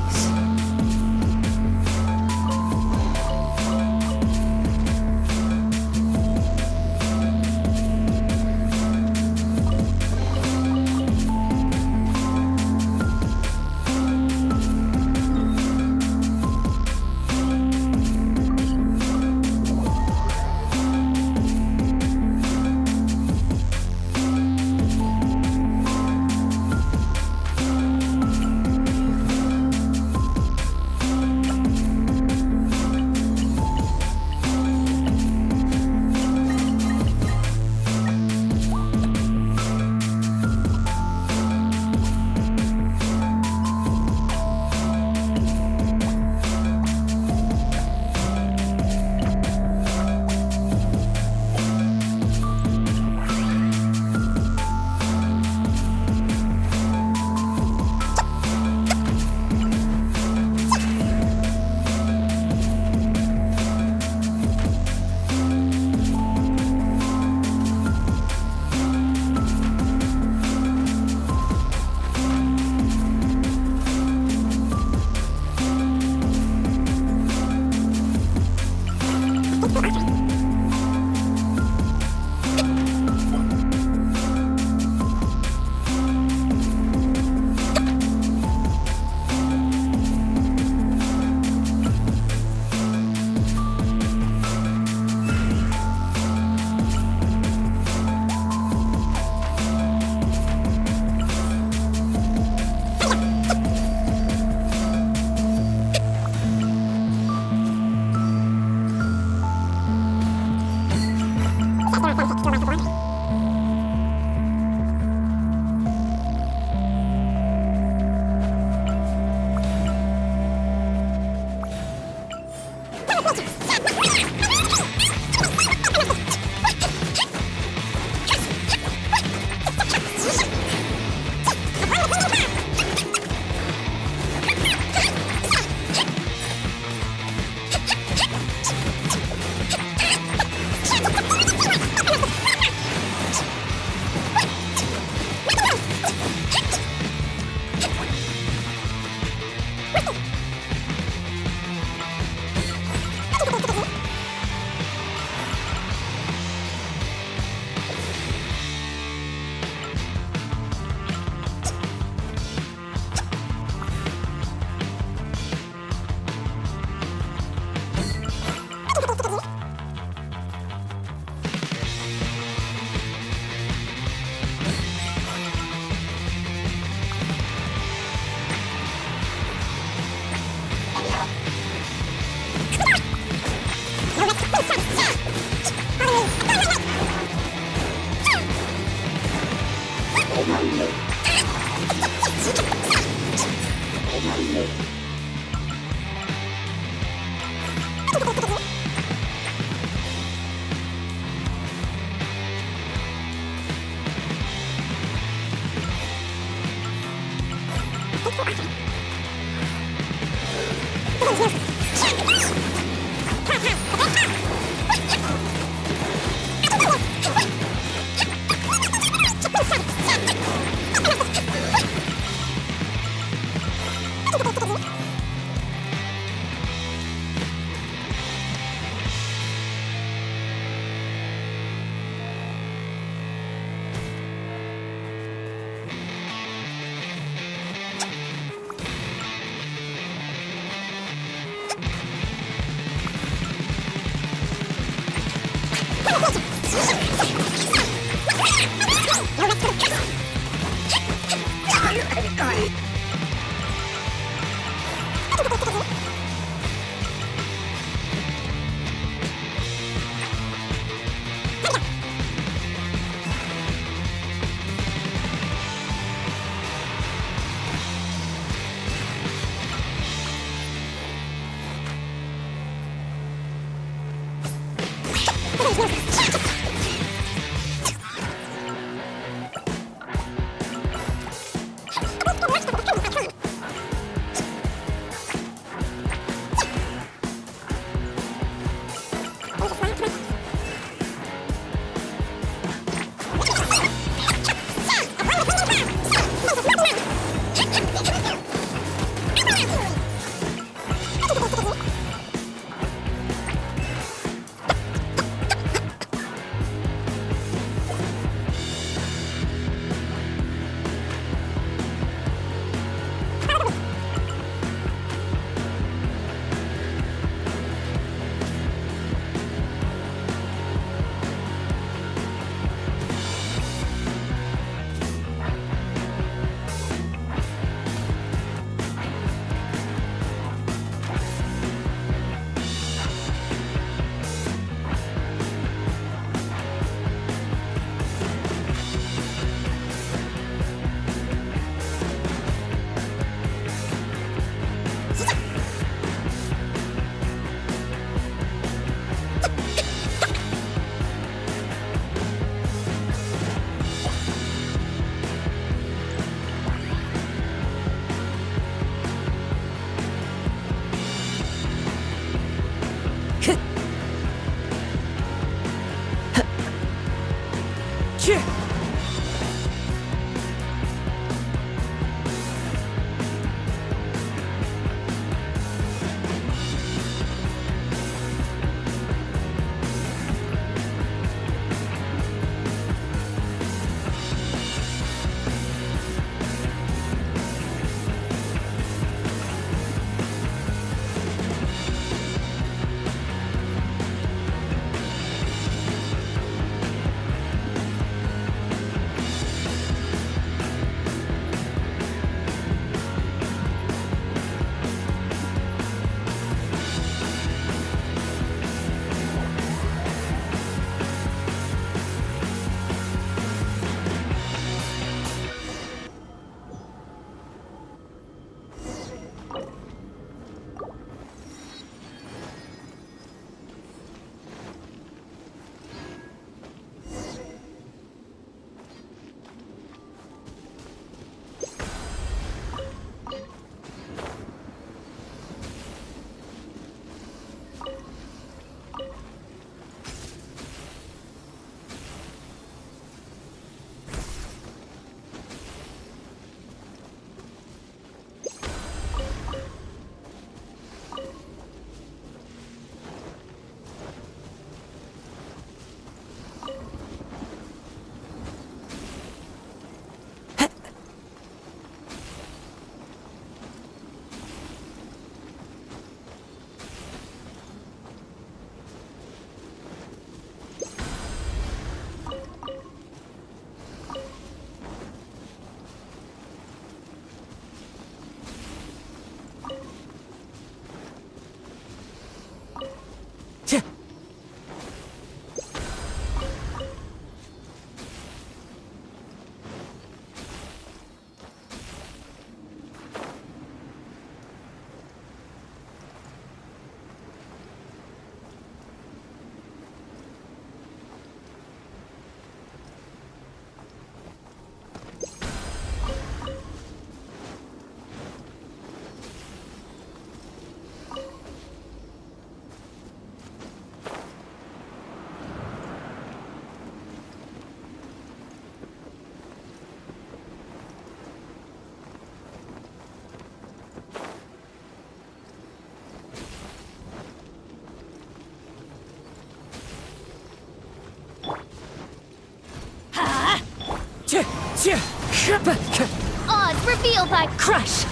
Odds revealed by crush.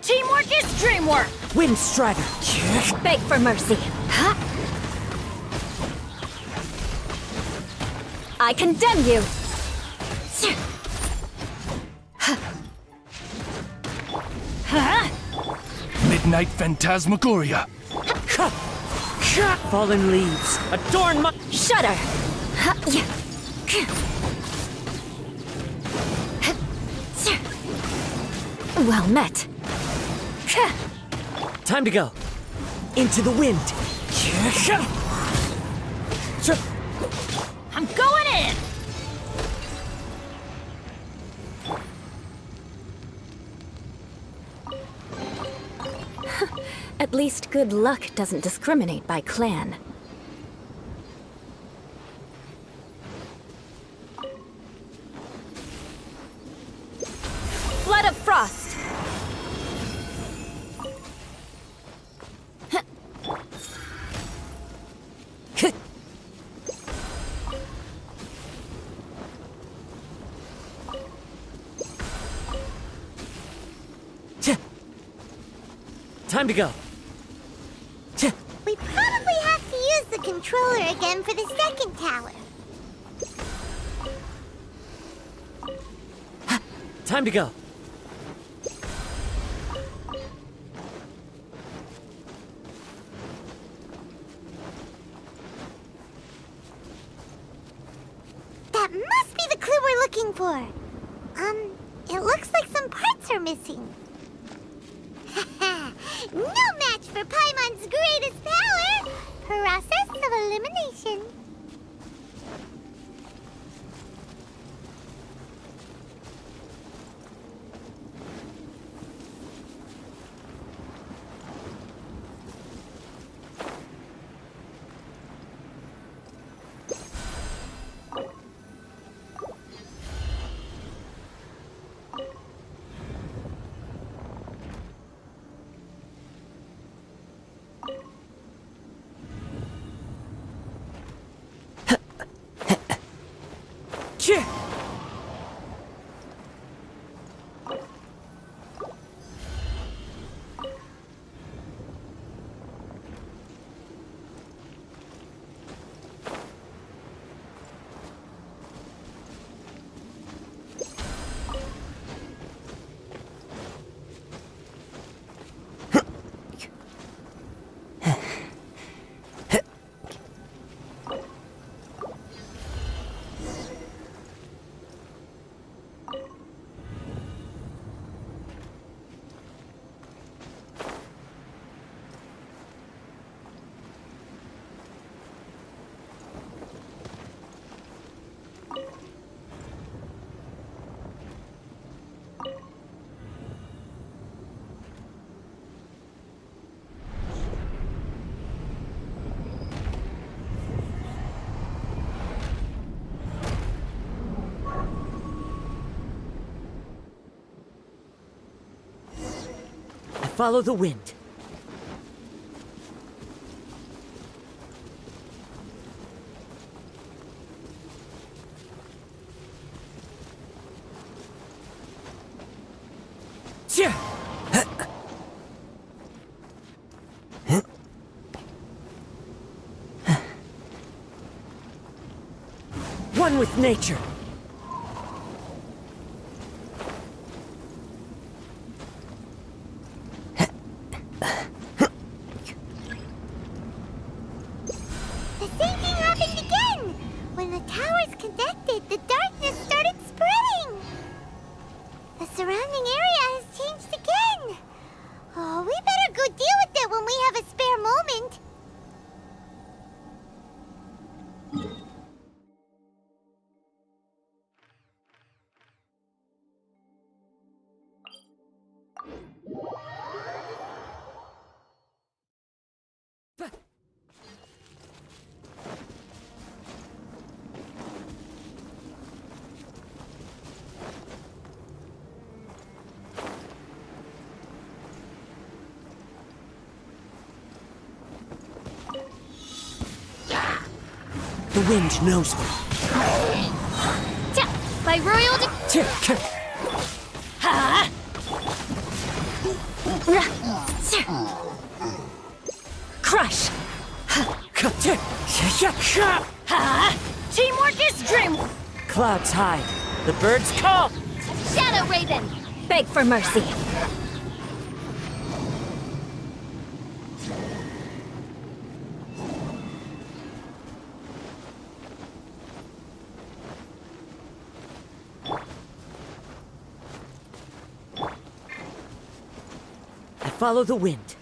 Teamwork is dreamwork. Wind Strider. Beg for mercy. I condemn you. Midnight Phantasmagoria. Fallen leaves. Adorn my... Shudder. Well met. Time to go. Into the wind. I'm going in. At least good luck doesn't discriminate by clan. Flood of frost. Time to go. We probably have to use the controller again for the second tower. Time to go. That must be the clue we're looking for. It looks like some parts are missing. No match for Paimon's greatest power! Process of elimination. Follow the wind. One with nature. The wind knows me. by royal Ha! Crush! Ha! Teamwork is dreamwork! Clouds high. The birds call. Shadow Raven! Beg for mercy. I follow the wind.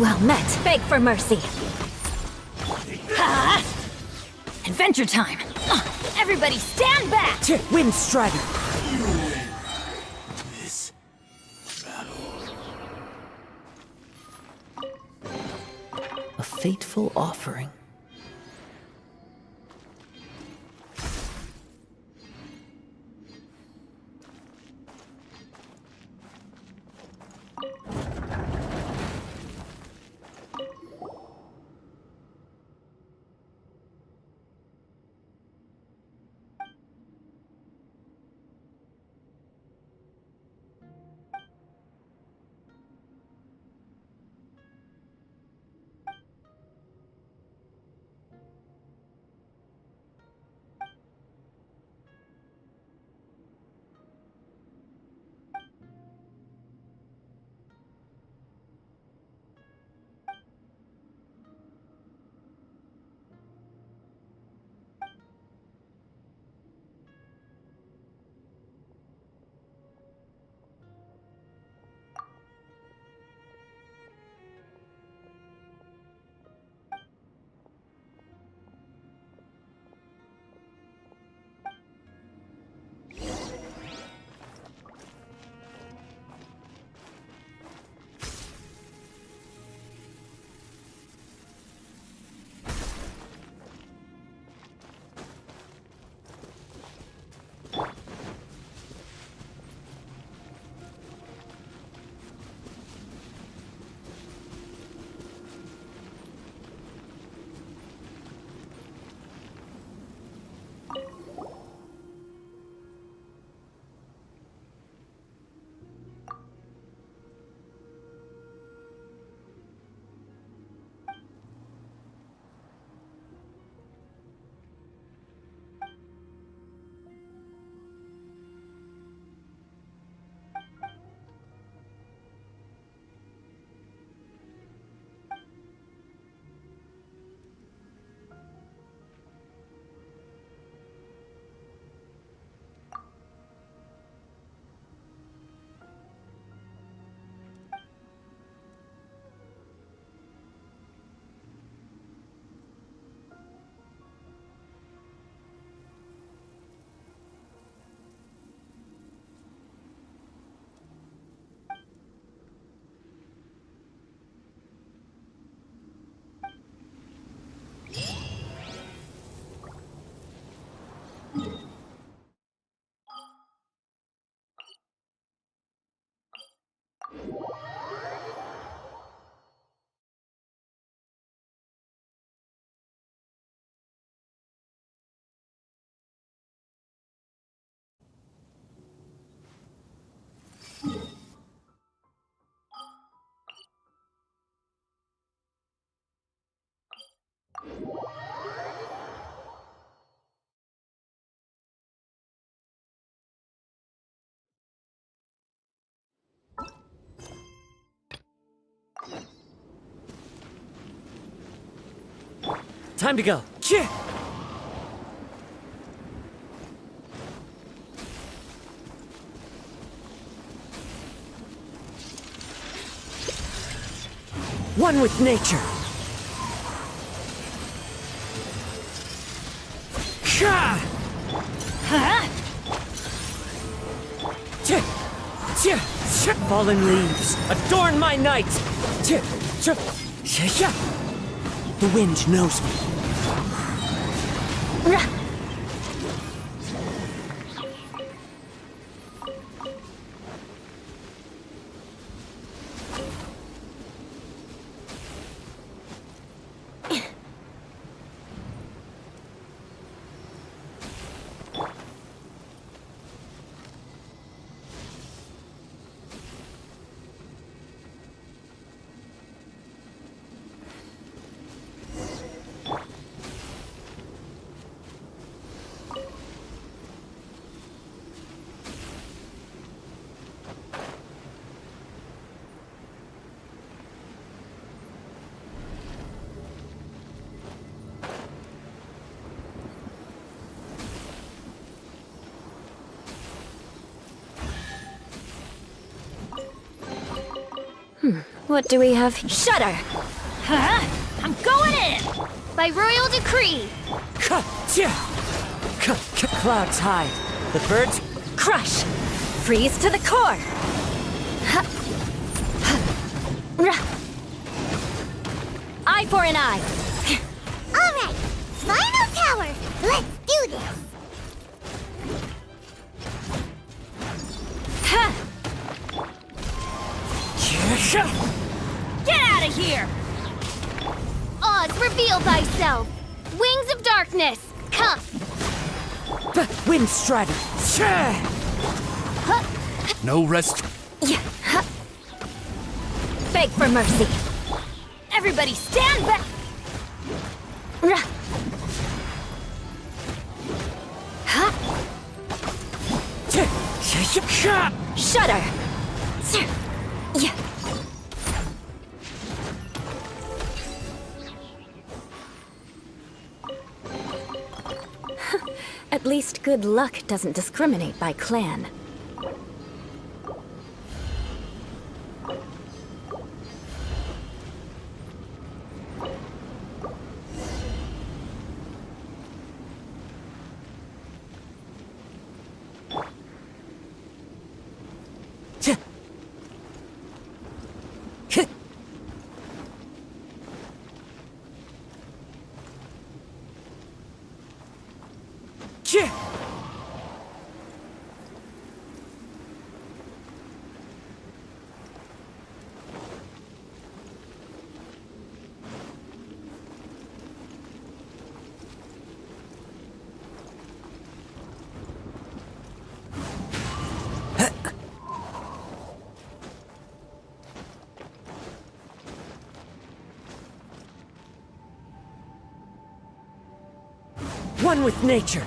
Well met. Beg for mercy. Ha! Adventure time. Everybody stand back! Wind Strider. This A fateful offering. Time to go. One with nature. Fallen leaves, adorn my night. The wind knows me. What do we have? Shudder! Huh? I'm going in! By royal decree! Clouds high. The birds Crush! Freeze to the core! Eye for an eye! Alright, final tower! Let's do this! Get out of here! Oz, reveal thyself! Wings of darkness, come! Wind Strider. No rest. Beg for mercy! Everybody stand back! Shudder! At least good luck doesn't discriminate by clan. One with nature.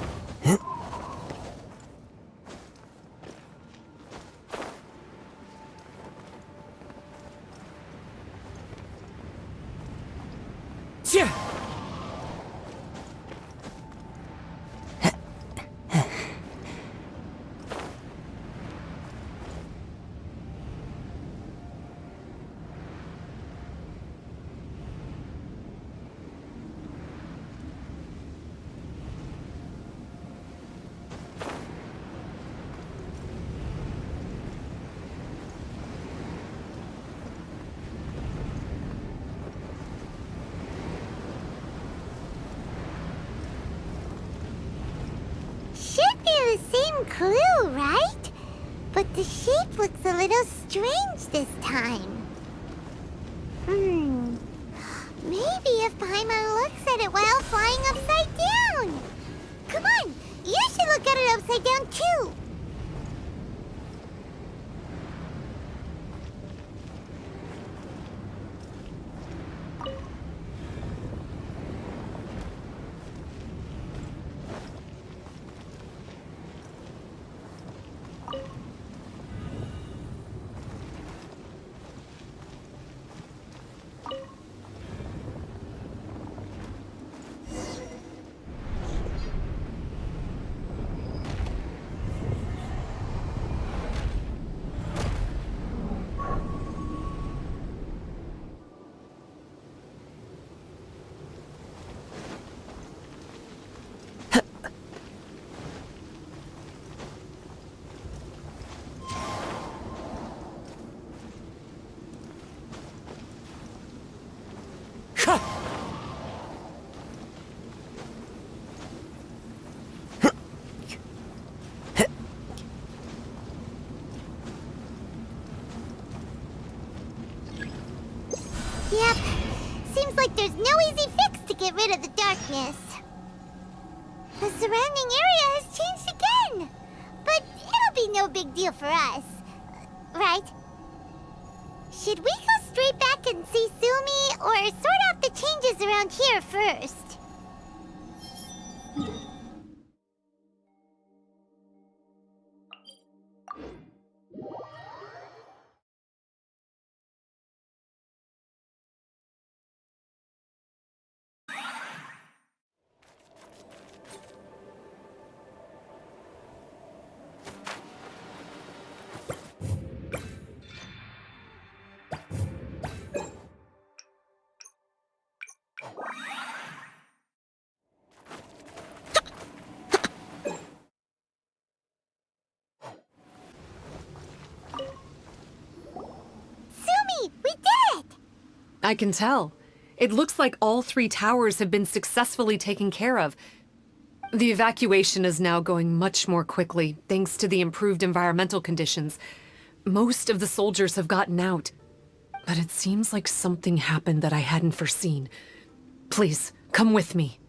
Should be the same clue, right? But the shape looks a little strange this time. Maybe if Paimon looks at it while flying upside down. Come on, you should look at it upside down too. Yep. Seems like there's no easy fix to get rid of the darkness. The surrounding area has changed again. But it'll be no big deal for us. Right? Should we go straight back and see Sumi, or sort out the changes around here first? I can tell. It looks like all 3 towers have been successfully taken care of. The evacuation is now going much more quickly, thanks to the improved environmental conditions. Most of the soldiers have gotten out. But it seems like something happened that I hadn't foreseen. Please, come with me.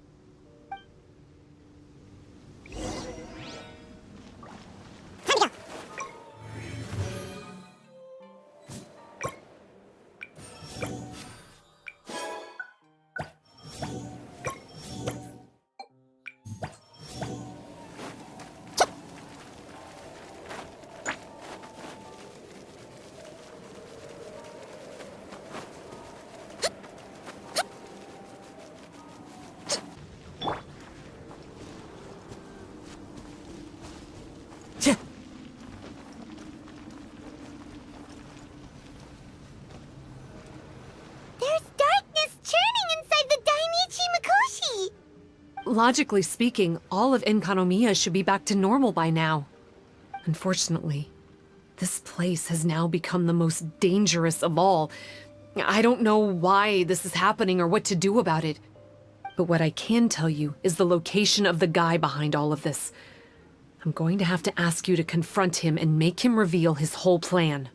Logically speaking, all of Enkanomiya should be back to normal by now. Unfortunately, this place has now become the most dangerous of all. I don't know why this is happening or what to do about it. But what I can tell you is the location of the guy behind all of this. I'm going to have to ask you to confront him and make him reveal his whole plan.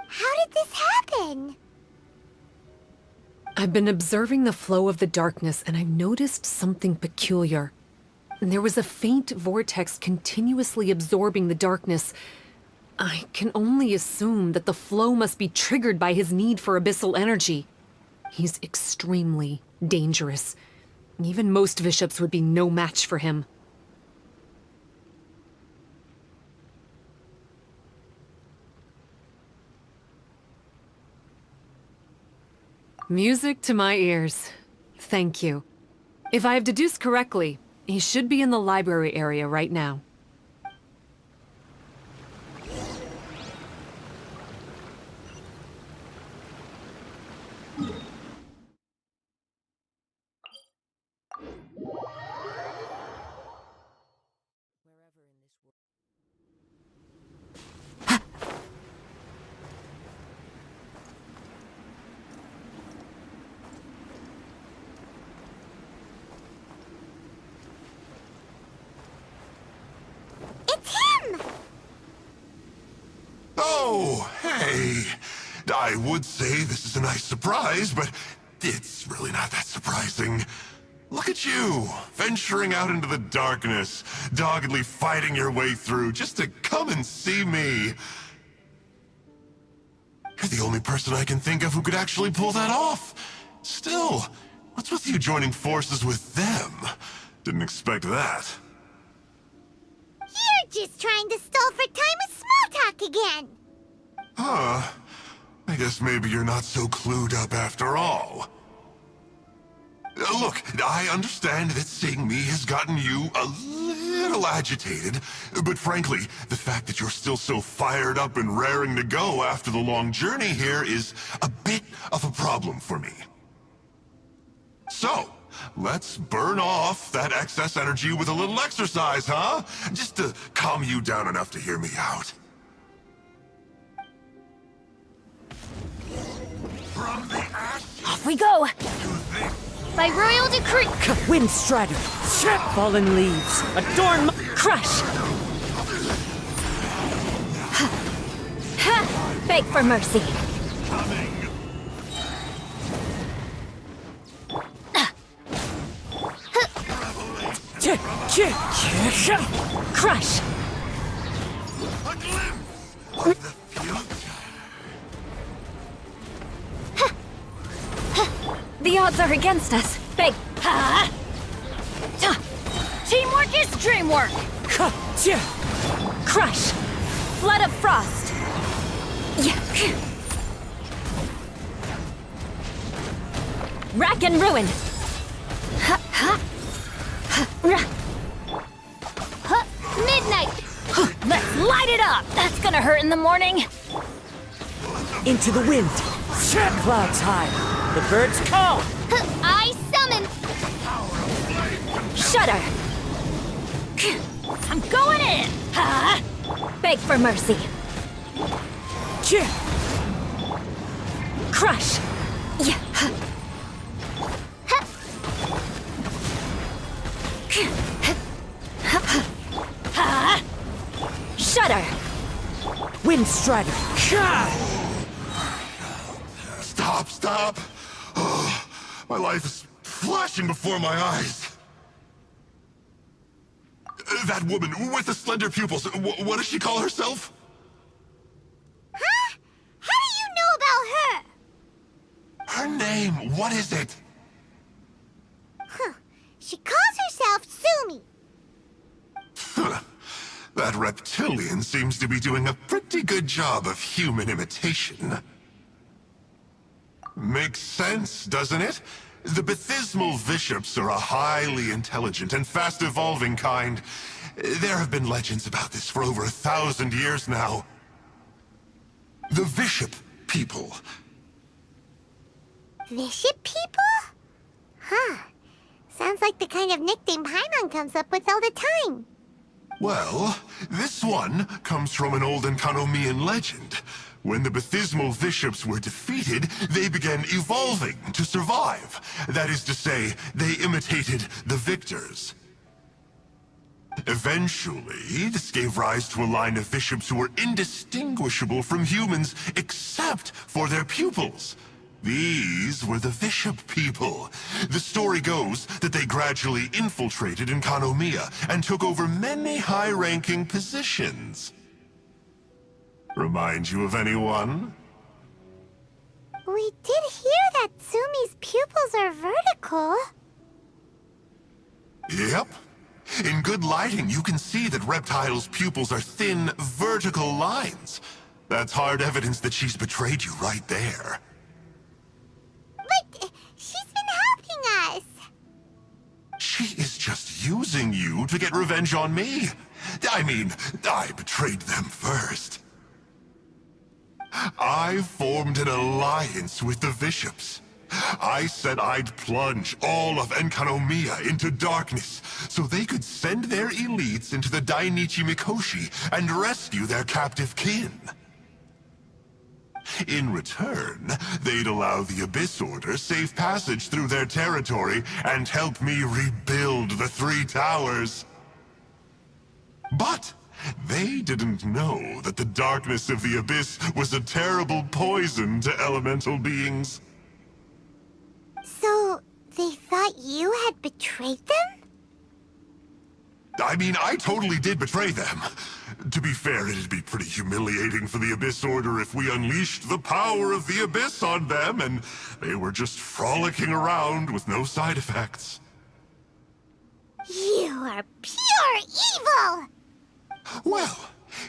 How did this happen? I've been observing the flow of the darkness, and I've noticed something peculiar. There was a faint vortex continuously absorbing the darkness. I can only assume that the flow must be triggered by his need for abyssal energy. He's extremely dangerous. Even most bishops would be no match for him. Music to my ears. Thank you. If I have deduced correctly, he should be in the library area right now. Oh, hey. I would say this is a nice surprise, but it's really not that surprising. Look at you, venturing out into the darkness, doggedly fighting your way through just to come and see me. You're the only person I can think of who could actually pull that off. Still, what's with you joining forces with them? Didn't expect that. You're just trying to stall for time with small talk again. Huh. I guess maybe you're not so clued up after all. Look, I understand that seeing me has gotten you a little agitated, but frankly, the fact that you're still so fired up and raring to go after the long journey here is a bit of a problem for me. So, let's burn off that excess energy with a little exercise, huh? Just to calm you down enough to hear me out. From the ash Off we go! By royal decree! Wind strider! Fallen leaves! Adorn my... Crush! Beg for mercy. Crush! a glimpse of the future. The odds are against us. Beg. Teamwork is dreamwork! Crush! Flood of frost! Rack and ruin! Midnight! Let's light it up! That's gonna hurt in the morning! Into the wind! Clouds high! The birds call! I summon! Shudder! I'm going in! Beg for mercy! Crush! Shudder! Wind Strider! Stop! Oh, my life is flashing before my eyes. That woman with the slender pupils, what does she call herself? Huh? How do you know about her? Her name, what is it? Huh. She calls herself Sumi. That reptilian seems to be doing a pretty good job of human imitation. Makes sense, doesn't it? The Baptismal Bishops are a highly intelligent and fast-evolving kind. There have been legends about this for over 1,000 years now. The Bishop people. Bishop people? Huh. Sounds like the kind of nickname Paimon comes up with all the time. Well, this one comes from an old Enkanomian legend. When the Baptismal Bishops were defeated, they began evolving to survive. That is to say, they imitated the victors. Eventually, this gave rise to a line of bishops who were indistinguishable from humans except for their pupils. These were the Bishop people. The story goes that they gradually infiltrated Enkanomiya and took over many high-ranking positions. Remind you of anyone? We did hear that Sumi's pupils are vertical. Yep. In good lighting, you can see that Reptile's pupils are thin, vertical lines. That's hard evidence that she's betrayed you right there. But she's been helping us. She is just using you to get revenge on me. I mean, I betrayed them first. I formed an alliance with the bishops. I said I'd plunge all of Enkanomiya into darkness so they could send their elites into the Dainichi Mikoshi and rescue their captive kin. In return, they'd allow the Abyss Order safe passage through their territory and help me rebuild the Three Towers. But they didn't know that the darkness of the Abyss was a terrible poison to elemental beings. So, they thought you had betrayed them? I mean, I totally did betray them. To be fair, it'd be pretty humiliating for the Abyss Order if we unleashed the power of the Abyss on them and they were just frolicking around with no side effects. You are pure evil! Well,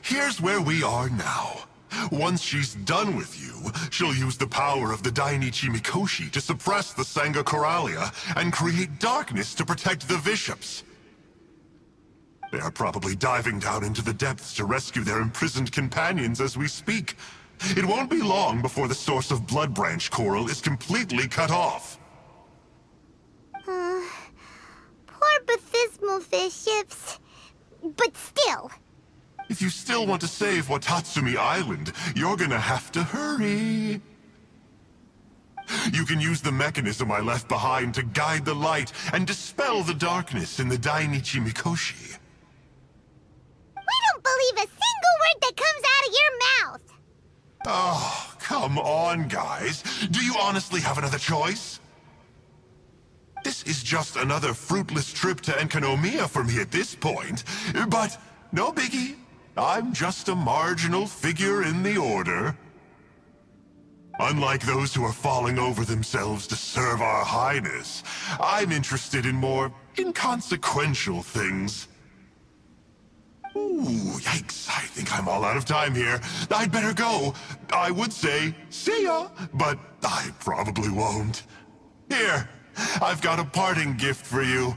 here's where we are now. Once she's done with you, she'll use the power of the Dainichi Mikoshi to suppress the Sangha Coralia and create darkness to protect the bishops. They are probably diving down into the depths to rescue their imprisoned companions as we speak. It won't be long before the source of Blood Branch Coral is completely cut off. Poor Baptismal Bishops. But still. If you still want to save Watatsumi Island, you're gonna have to hurry. You can use the mechanism I left behind to guide the light and dispel the darkness in the Dainichi Mikoshi. We don't believe a single word that comes out of your mouth! Oh, come on, guys. Do you honestly have another choice? This is just another fruitless trip to Enkanomiya for me at this point, but no biggie. I'm just a marginal figure in the Order. Unlike those who are falling over themselves to serve our Highness, I'm interested in more inconsequential things. Ooh, yikes. I think I'm all out of time here. I'd better go. I would say, see ya, but I probably won't. Here, I've got a parting gift for you.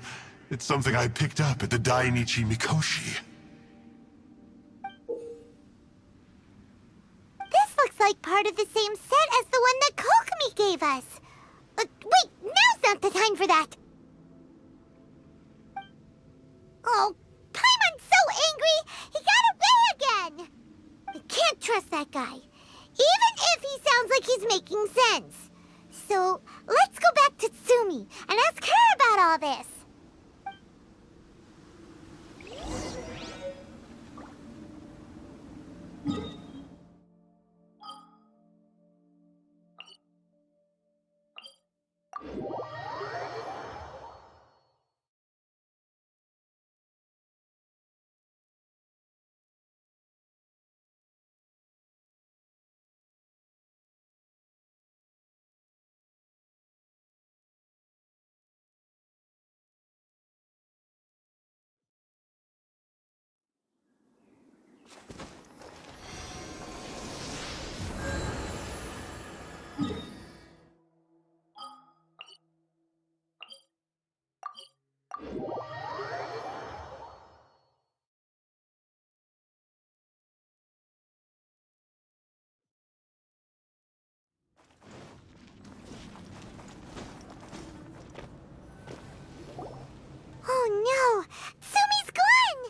It's something I picked up at the Dainichi Mikoshi. This looks like part of the same set as the one that Kokomi gave us. Wait, now's not the time for that. Oh, Paimon's so angry, he got away again. I can't trust that guy, even if he sounds like he's making sense. So, let's go back to Tsumi and ask her about all this. Oh no! Tsumi's gone!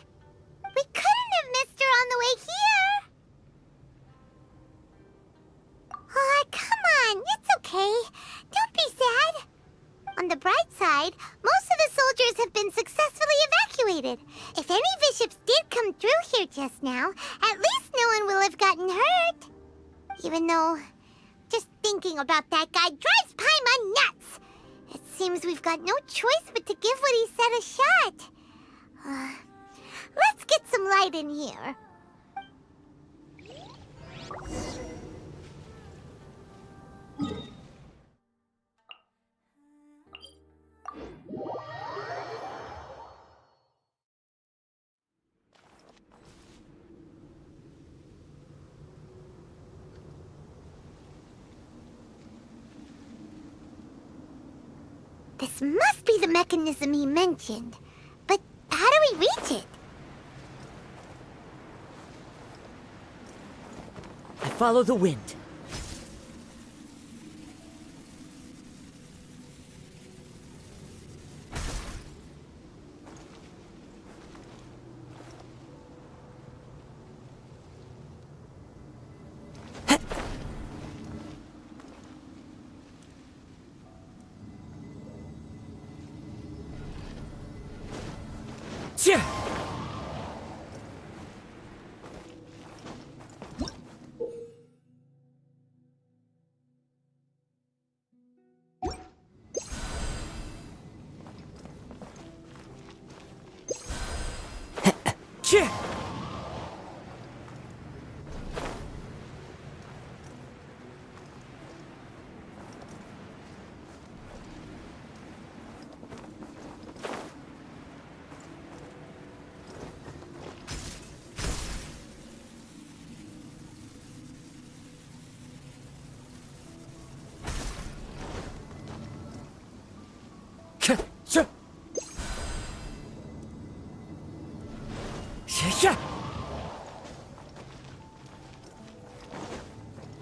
We couldn't have missed her on the way here! Oh, come on, it's okay. Don't be sad. On the bright side, most of the soldiers have been successfully evacuated. If any bishops did come through here just now, at least no one will have gotten hurt. Even though, just thinking about that guy drives Paimon nuts. It seems we've got no choice but to give what he said a shot. Let's get some light in here. This must be the mechanism he mentioned. But how do we reach it? I follow the wind.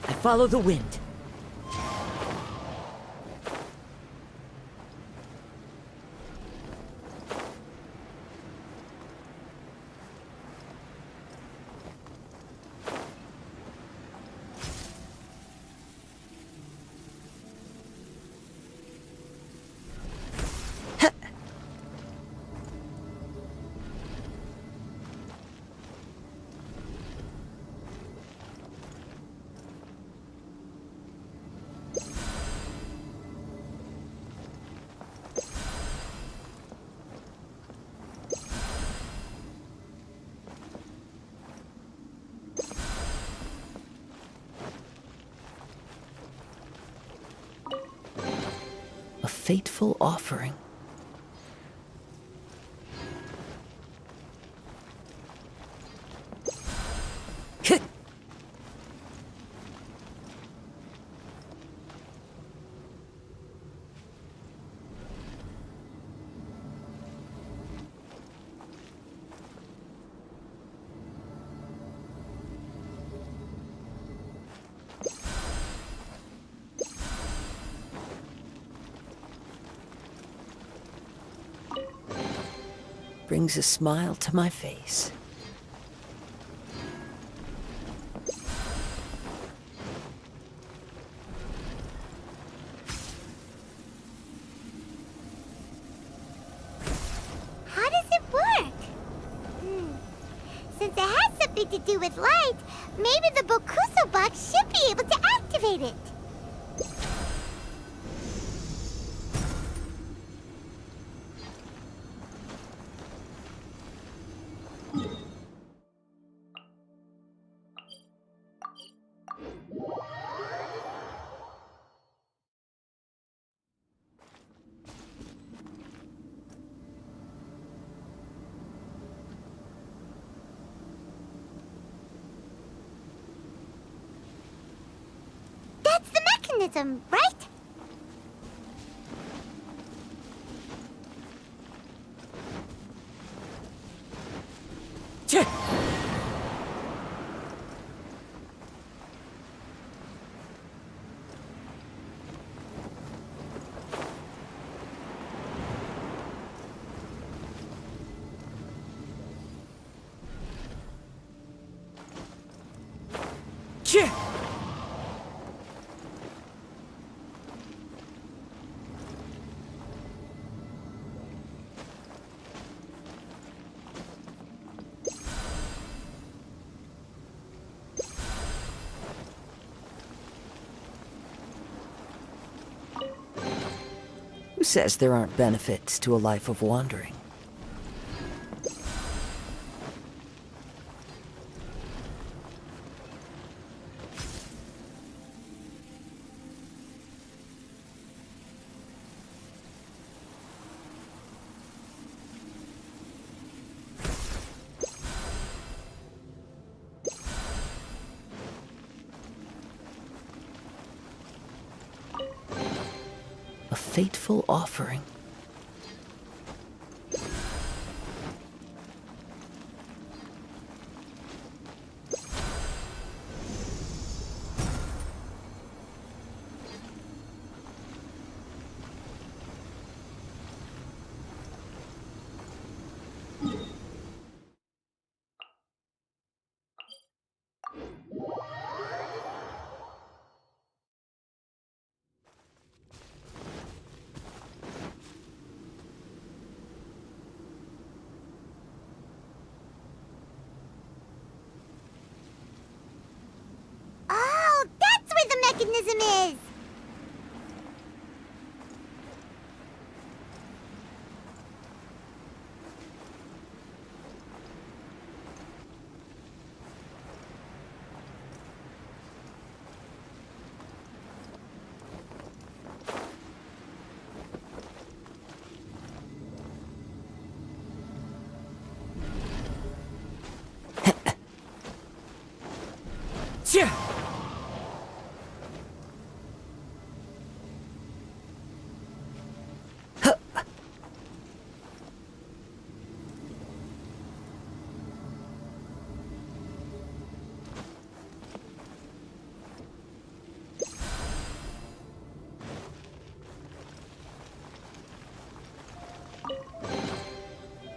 I follow the wind. A fateful offering. Brings a smile to my face. something to do with light, maybe the Bokuso box should be able to activate it. That's the mechanism, right? Who says there aren't benefits to a life of wandering? A fateful offering. Oh, that's where the mechanism is!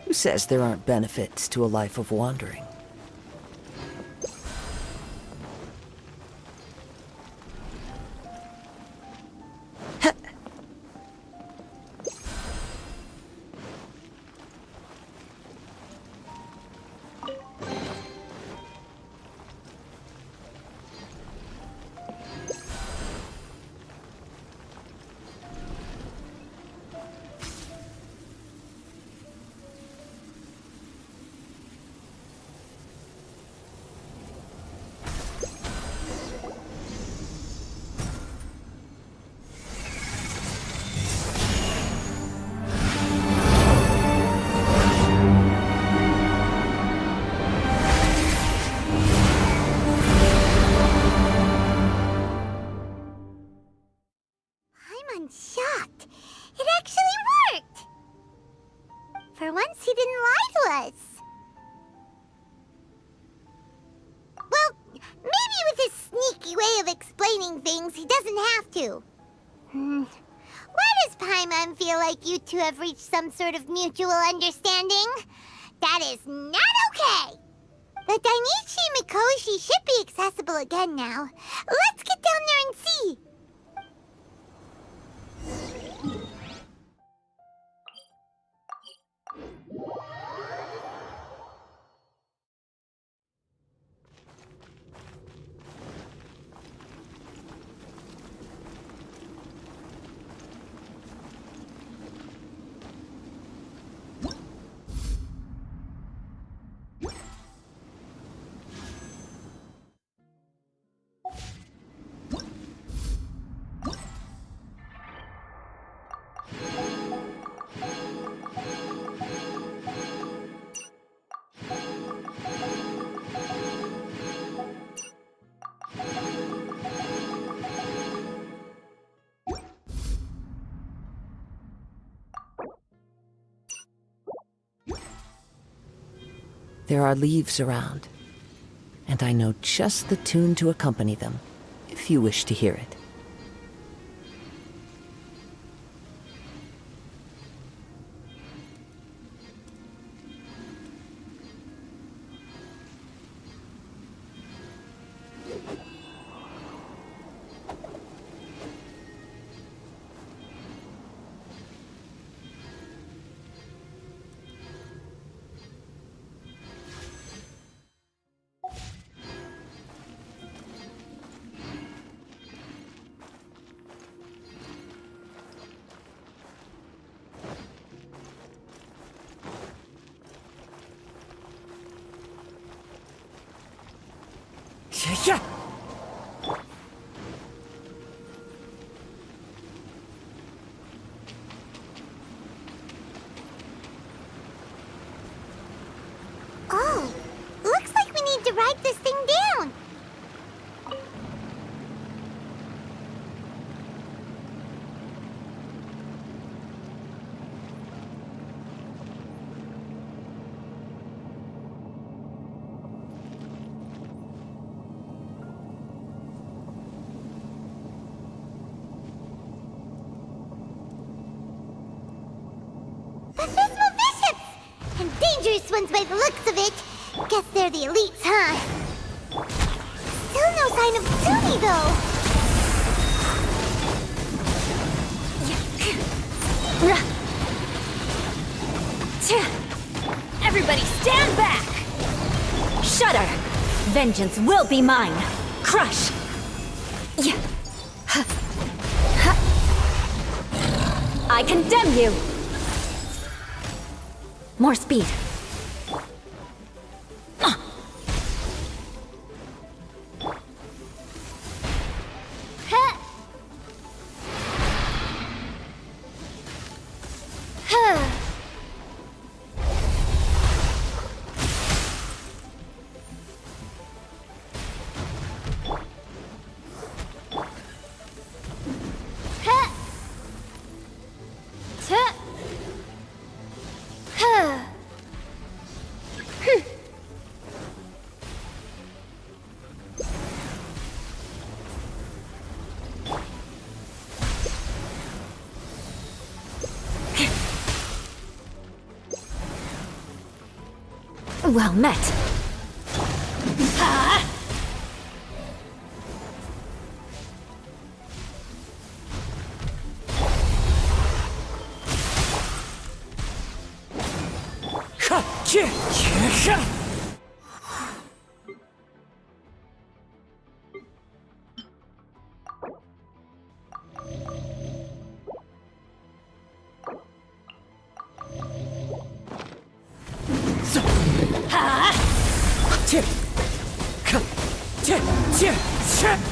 Who says there aren't benefits to a life of wandering? I'm shocked. It actually worked! For once, he didn't lie to us. Well, maybe with his sneaky way of explaining things, he doesn't have to. Why does Paimon feel like you two have reached some sort of mutual understanding? That is not okay! The Dainichi Mikoshi should be accessible again now. Let's get down there and see! There are leaves around, and I know just the tune to accompany them, if you wish to hear it. Yeah. Oh, looks like we need to write this thing down. And dangerous ones by the looks of it. Guess they're the elites, huh? Still no sign of Tsumi, though. Everybody stand back! Shudder! Vengeance will be mine! Crush! I condemn you! More speed. Well met.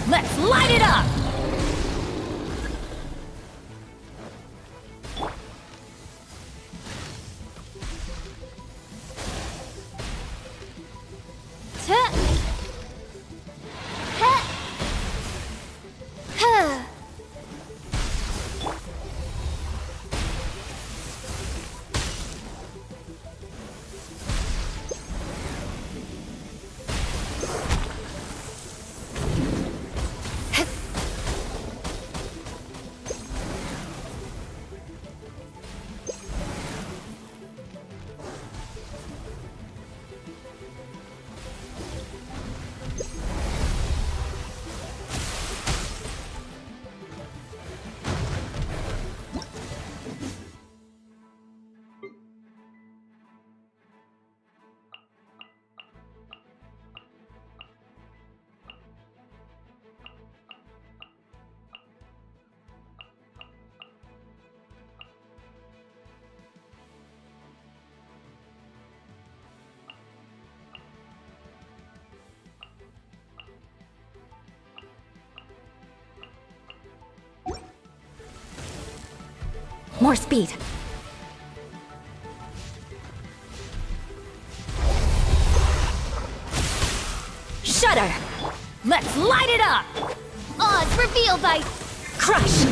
Let's light it up! More speed. Shudder! Let's light it up! Odds reveal thy... Crush!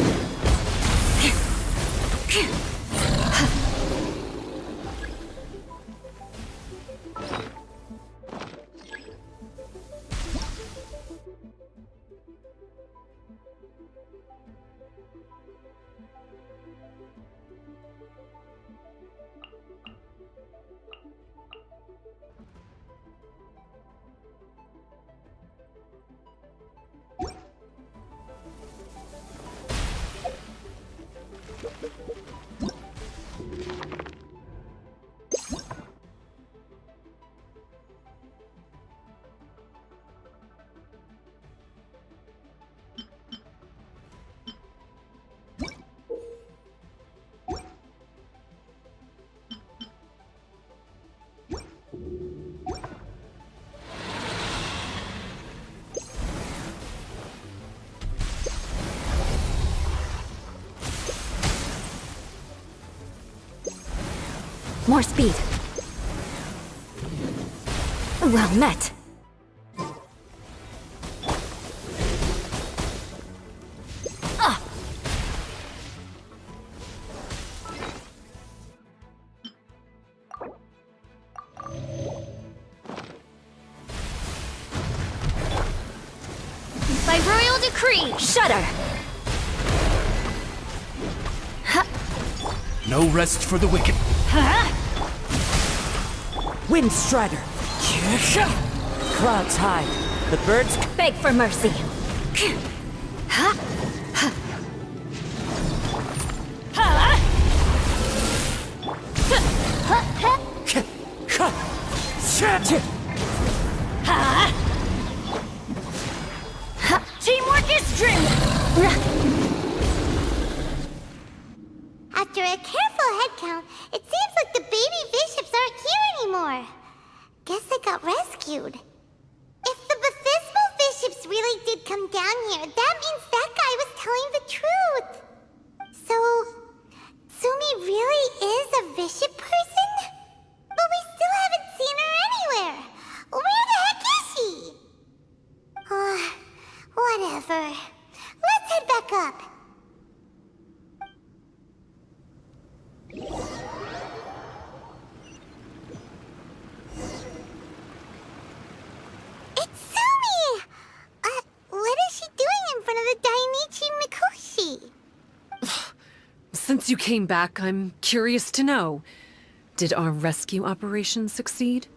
More speed. Well met. By royal decree, Shudder. No rest for the wicked. Wind Strider. Clouds high. The birds Beg for mercy. teamwork is dream. After a careful head count, it seems like the baby bishops aren't here anymore. Guess they got rescued. If the Baptismal bishops really did come down here, that means that guy was telling the truth. So, Tsumi really is a bishop person? But we still haven't seen her anywhere. Where the heck is she? Whatever. Let's head back up. It's Tsumi! What is she doing in front of the Dainichi Mikoshi? Since you came back, I'm curious to know. Did our rescue operation succeed?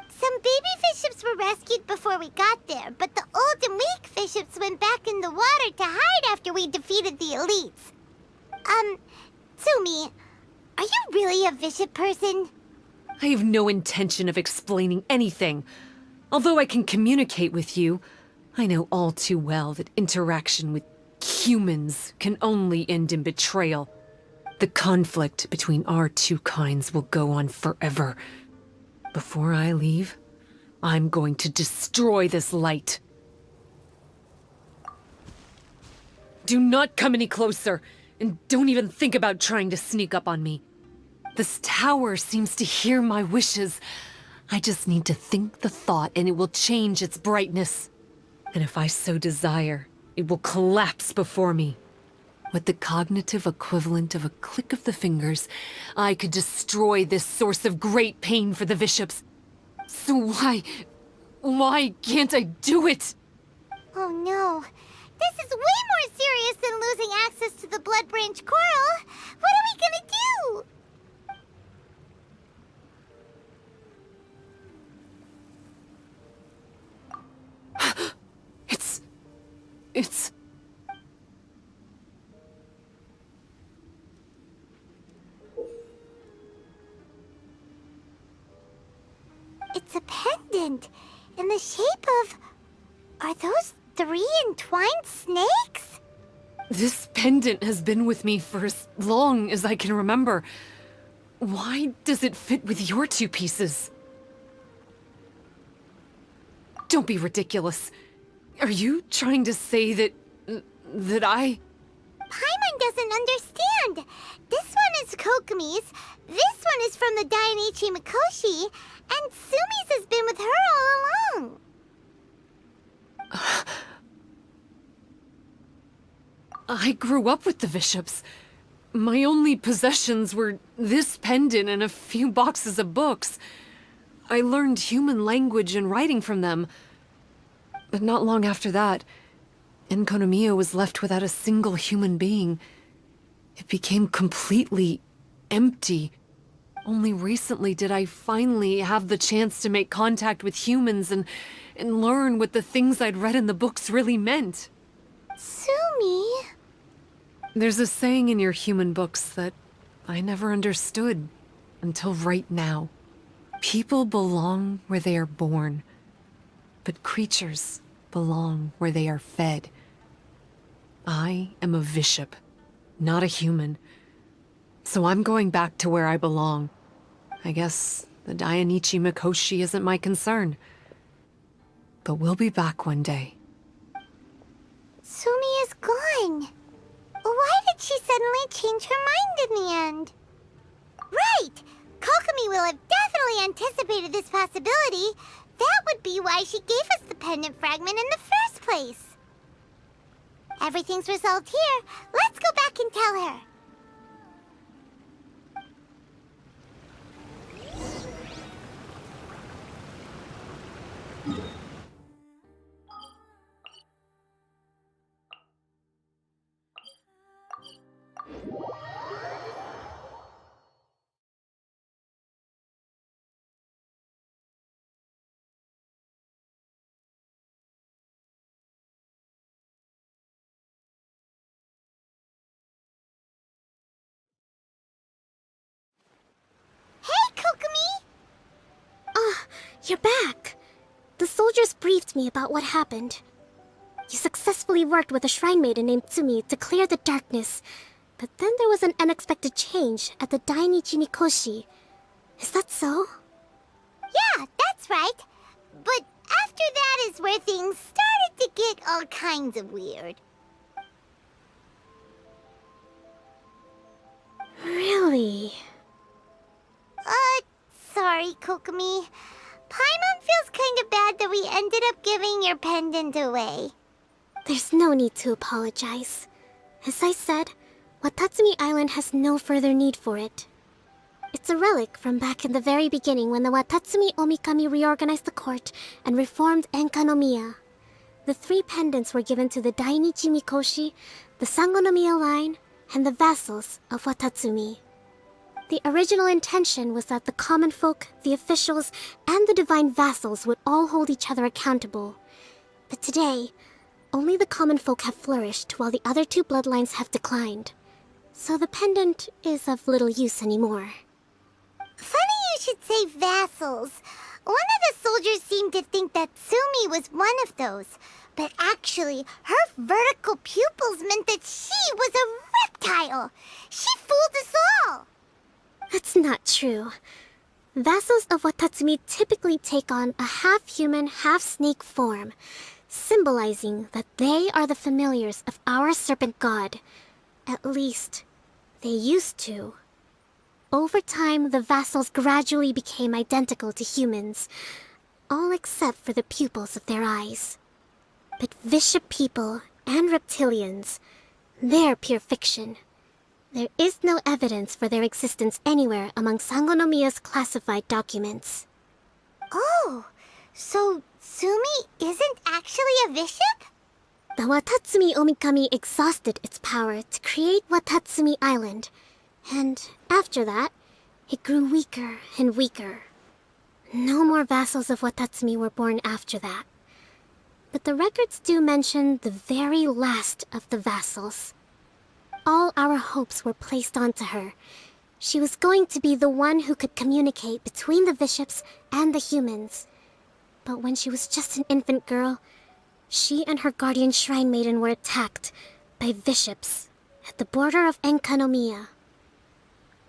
Some baby bishops were rescued before we got there, but the old and weak bishops went back in the water to hide after we defeated the elites. Tsumi, are you really a bishop person? I have no intention of explaining anything. Although I can communicate with you, I know all too well that interaction with humans can only end in betrayal. The conflict between our two kinds will go on forever. Before I leave, I'm going to destroy this light. Do not come any closer, and don't even think about trying to sneak up on me. This tower seems to hear my wishes. I just need to think the thought and it will change its brightness. And if I so desire, it will collapse before me. With the cognitive equivalent of a click of the fingers, I could destroy this source of great pain for the bishops. So why can't I do it? Oh no. This is way more serious than losing access to the Blood Branch Coral. What are we gonna do? It's... It's a pendant in the shape of... Are those 3 entwined snakes? This pendant has been with me for as long as I can remember. Why does it fit with your 2 pieces? Don't be ridiculous. Are you trying to say that I... Paimon doesn't understand. This one is Kokumi's, this one is from the Dainichi Mikoshi, and Tsumi's has been with her all along. I grew up with the bishops. My only possessions were this pendant and a few boxes of books. I learned human language and writing from them. But not long after that, Enkonomiya was left without a single human being. It became completely empty. Only recently did I finally have the chance to make contact with humans and learn what the things I'd read in the books really meant. Tsumi? There's a saying in your human books that I never understood until right now. People belong where they are born, but creatures belong where they are fed. I am a bishop, not a human. So I'm going back to where I belong. I guess the Dainichi Mikoshi isn't my concern. But we'll be back one day. Sumi is gone. Why did she suddenly change her mind in the end? Right! Kokomi will have definitely anticipated this possibility. That would be why she gave us the pendant fragment in the first place. Everything's resolved here. Let's go back and tell her. Hey, Kokomi! Ah, you're back. The soldiers briefed me about what happened. You successfully worked with a shrine maiden named Tsumi to clear the darkness, but then there was an unexpected change at the Dainichi Mikoshi. Is that so? Yeah, that's right. But after that is where things started to get all kinds of weird. Really? Sorry, Kokomi. Paimon feels kind of bad that we ended up giving your pendant away. There's no need to apologize. As I said, Watatsumi Island has no further need for it. It's a relic from back in the very beginning when the Watatsumi Omikami reorganized the court and reformed Enkanomiya. The 3 pendants were given to the Dainichi Mikoshi, the Sangonomiya line, and the vassals of Watatsumi. The original intention was that the common folk, the officials, and the divine vassals would all hold each other accountable. But today, only the common folk have flourished while the other 2 bloodlines have declined. So the pendant is of little use anymore. Funny you should say vassals. One of the soldiers seemed to think that Tsumi was one of those. But actually, her vertical pupils meant that she was a reptile. She fooled us all. That's not true. Vassals of Watatsumi typically take on a half-human, half-snake form, symbolizing that they are the familiars of our serpent god. At least, they used to. Over time, the vassals gradually became identical to humans, all except for the pupils of their eyes. But Bishop people and reptilians, they're pure fiction. There is no evidence for their existence anywhere among Sangonomiya's classified documents. Oh, so Tsumi isn't actually a bishop? The Watatsumi Omikami exhausted its power to create Watatsumi Island, and after that, it grew weaker and weaker. No more vassals of Watatsumi were born after that. But the records do mention the very last of the vassals. All our hopes were placed onto her. She was going to be the one who could communicate between the bishops and the humans. But when she was just an infant girl, she and her guardian shrine maiden were attacked by bishops at the border of Enkanomiya.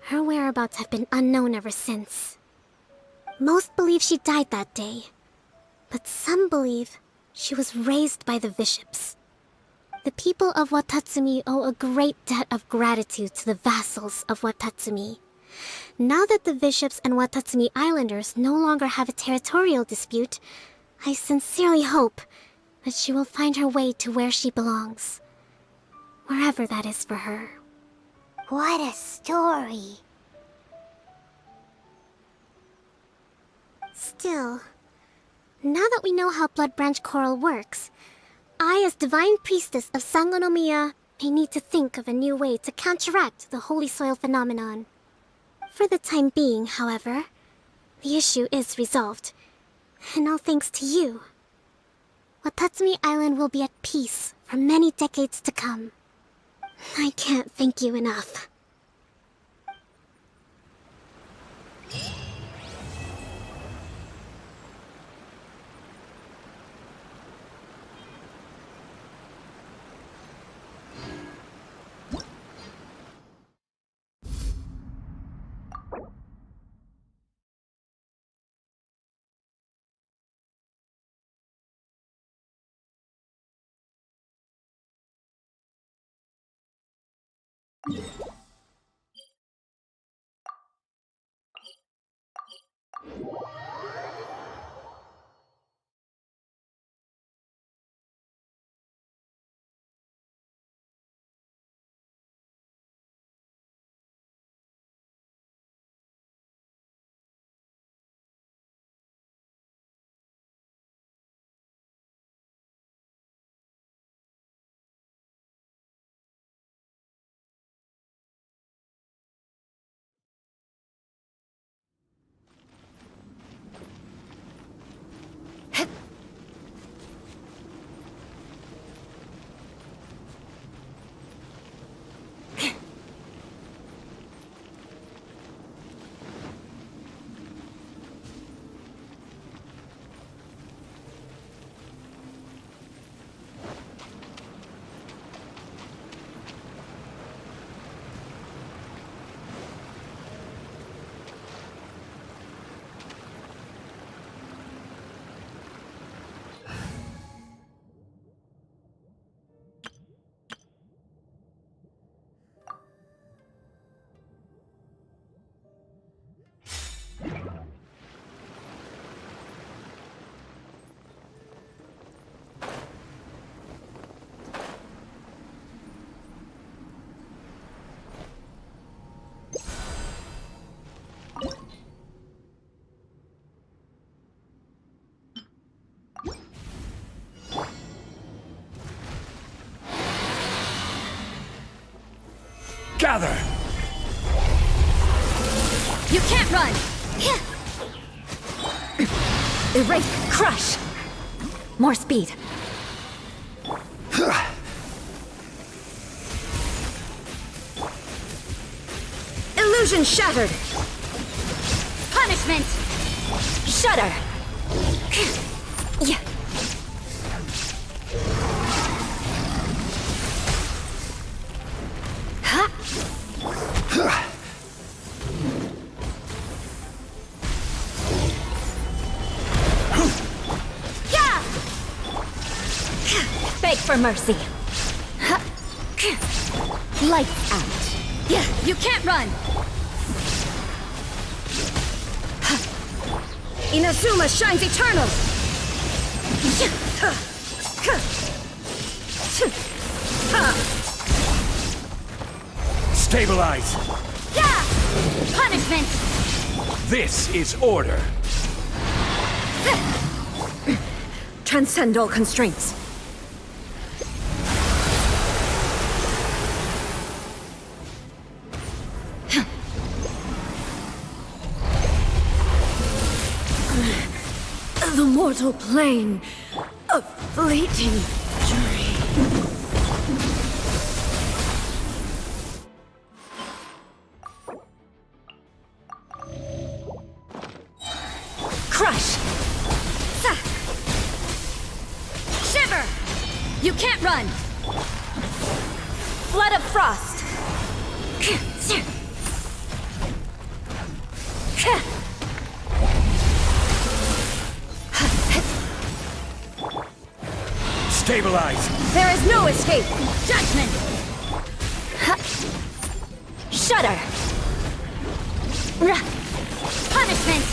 Her whereabouts have been unknown ever since. Most believe she died that day, but some believe she was raised by the bishops. The people of Watatsumi owe a great debt of gratitude to the vassals of Watatsumi. Now that the bishops and Watatsumi Islanders no longer have a territorial dispute, I sincerely hope that she will find her way to where she belongs. Wherever that is for her. What a story. Still, now that we know how Blood Branch Coral works, I, as Divine Priestess of Sangonomiya, may need to think of a new way to counteract the Holy Soil phenomenon. For the time being, however, the issue is resolved, and all thanks to you. Watatsumi Island will be at peace for many decades to come. I can't thank you enough. Gather! You can't run! Erase! Crush! More speed. Illusion shattered! Punishment! Shudder! Yeah. Beg for mercy. Lights out. Yeah, you can't run. Inazuma shines eternal. Stabilize! Yeah! Punishment! This is order. Transcend all constraints. The mortal plane, a fleeting dream. Crush! Shiver! You can't run! Flood of frost! Stabilize! There is no escape! Judgment! Shudder! Punishment!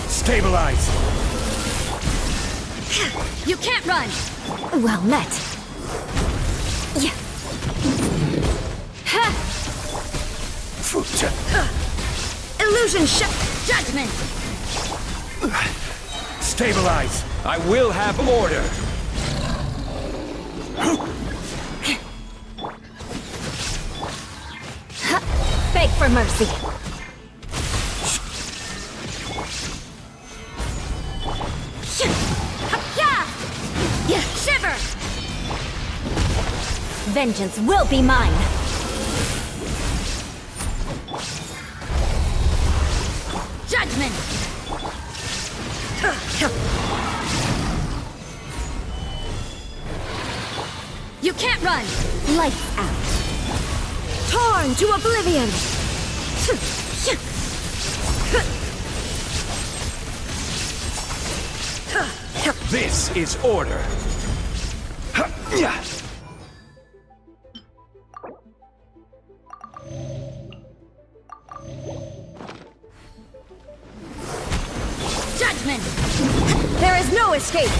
Stabilize! You can't run! Well met. Yeah. Illusion judgment! Stabilize! I will have order! Beg for mercy. Vengeance will be mine! Judgment! You can't run! Lights out! Torn to oblivion! This is order. Judgment! There is no escape!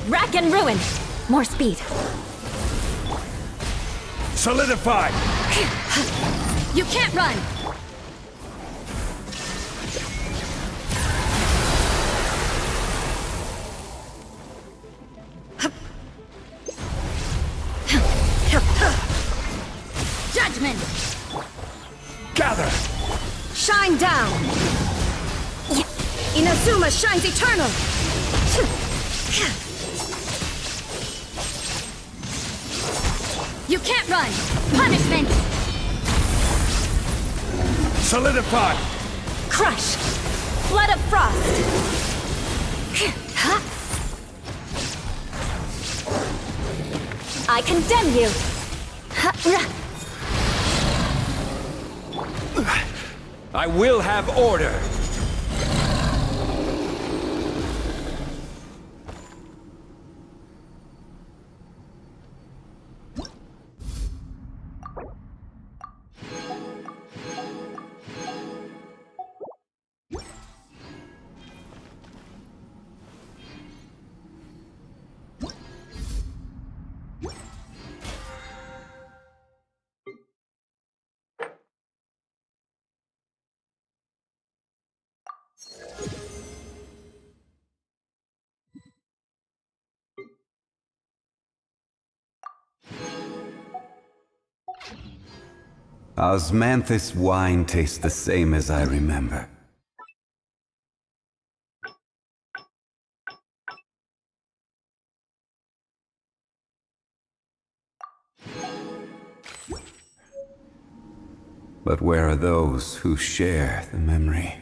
Rack and ruin! More speed. Solidify! You can't run! Judgment! Gather! Shine down! Inazuma shines eternal! You can't run! Punishment! Solidify! Crush! Flood of frost! I condemn you! I will have order! Osmanthus wine tastes the same as I remember. But where are those who share the memory?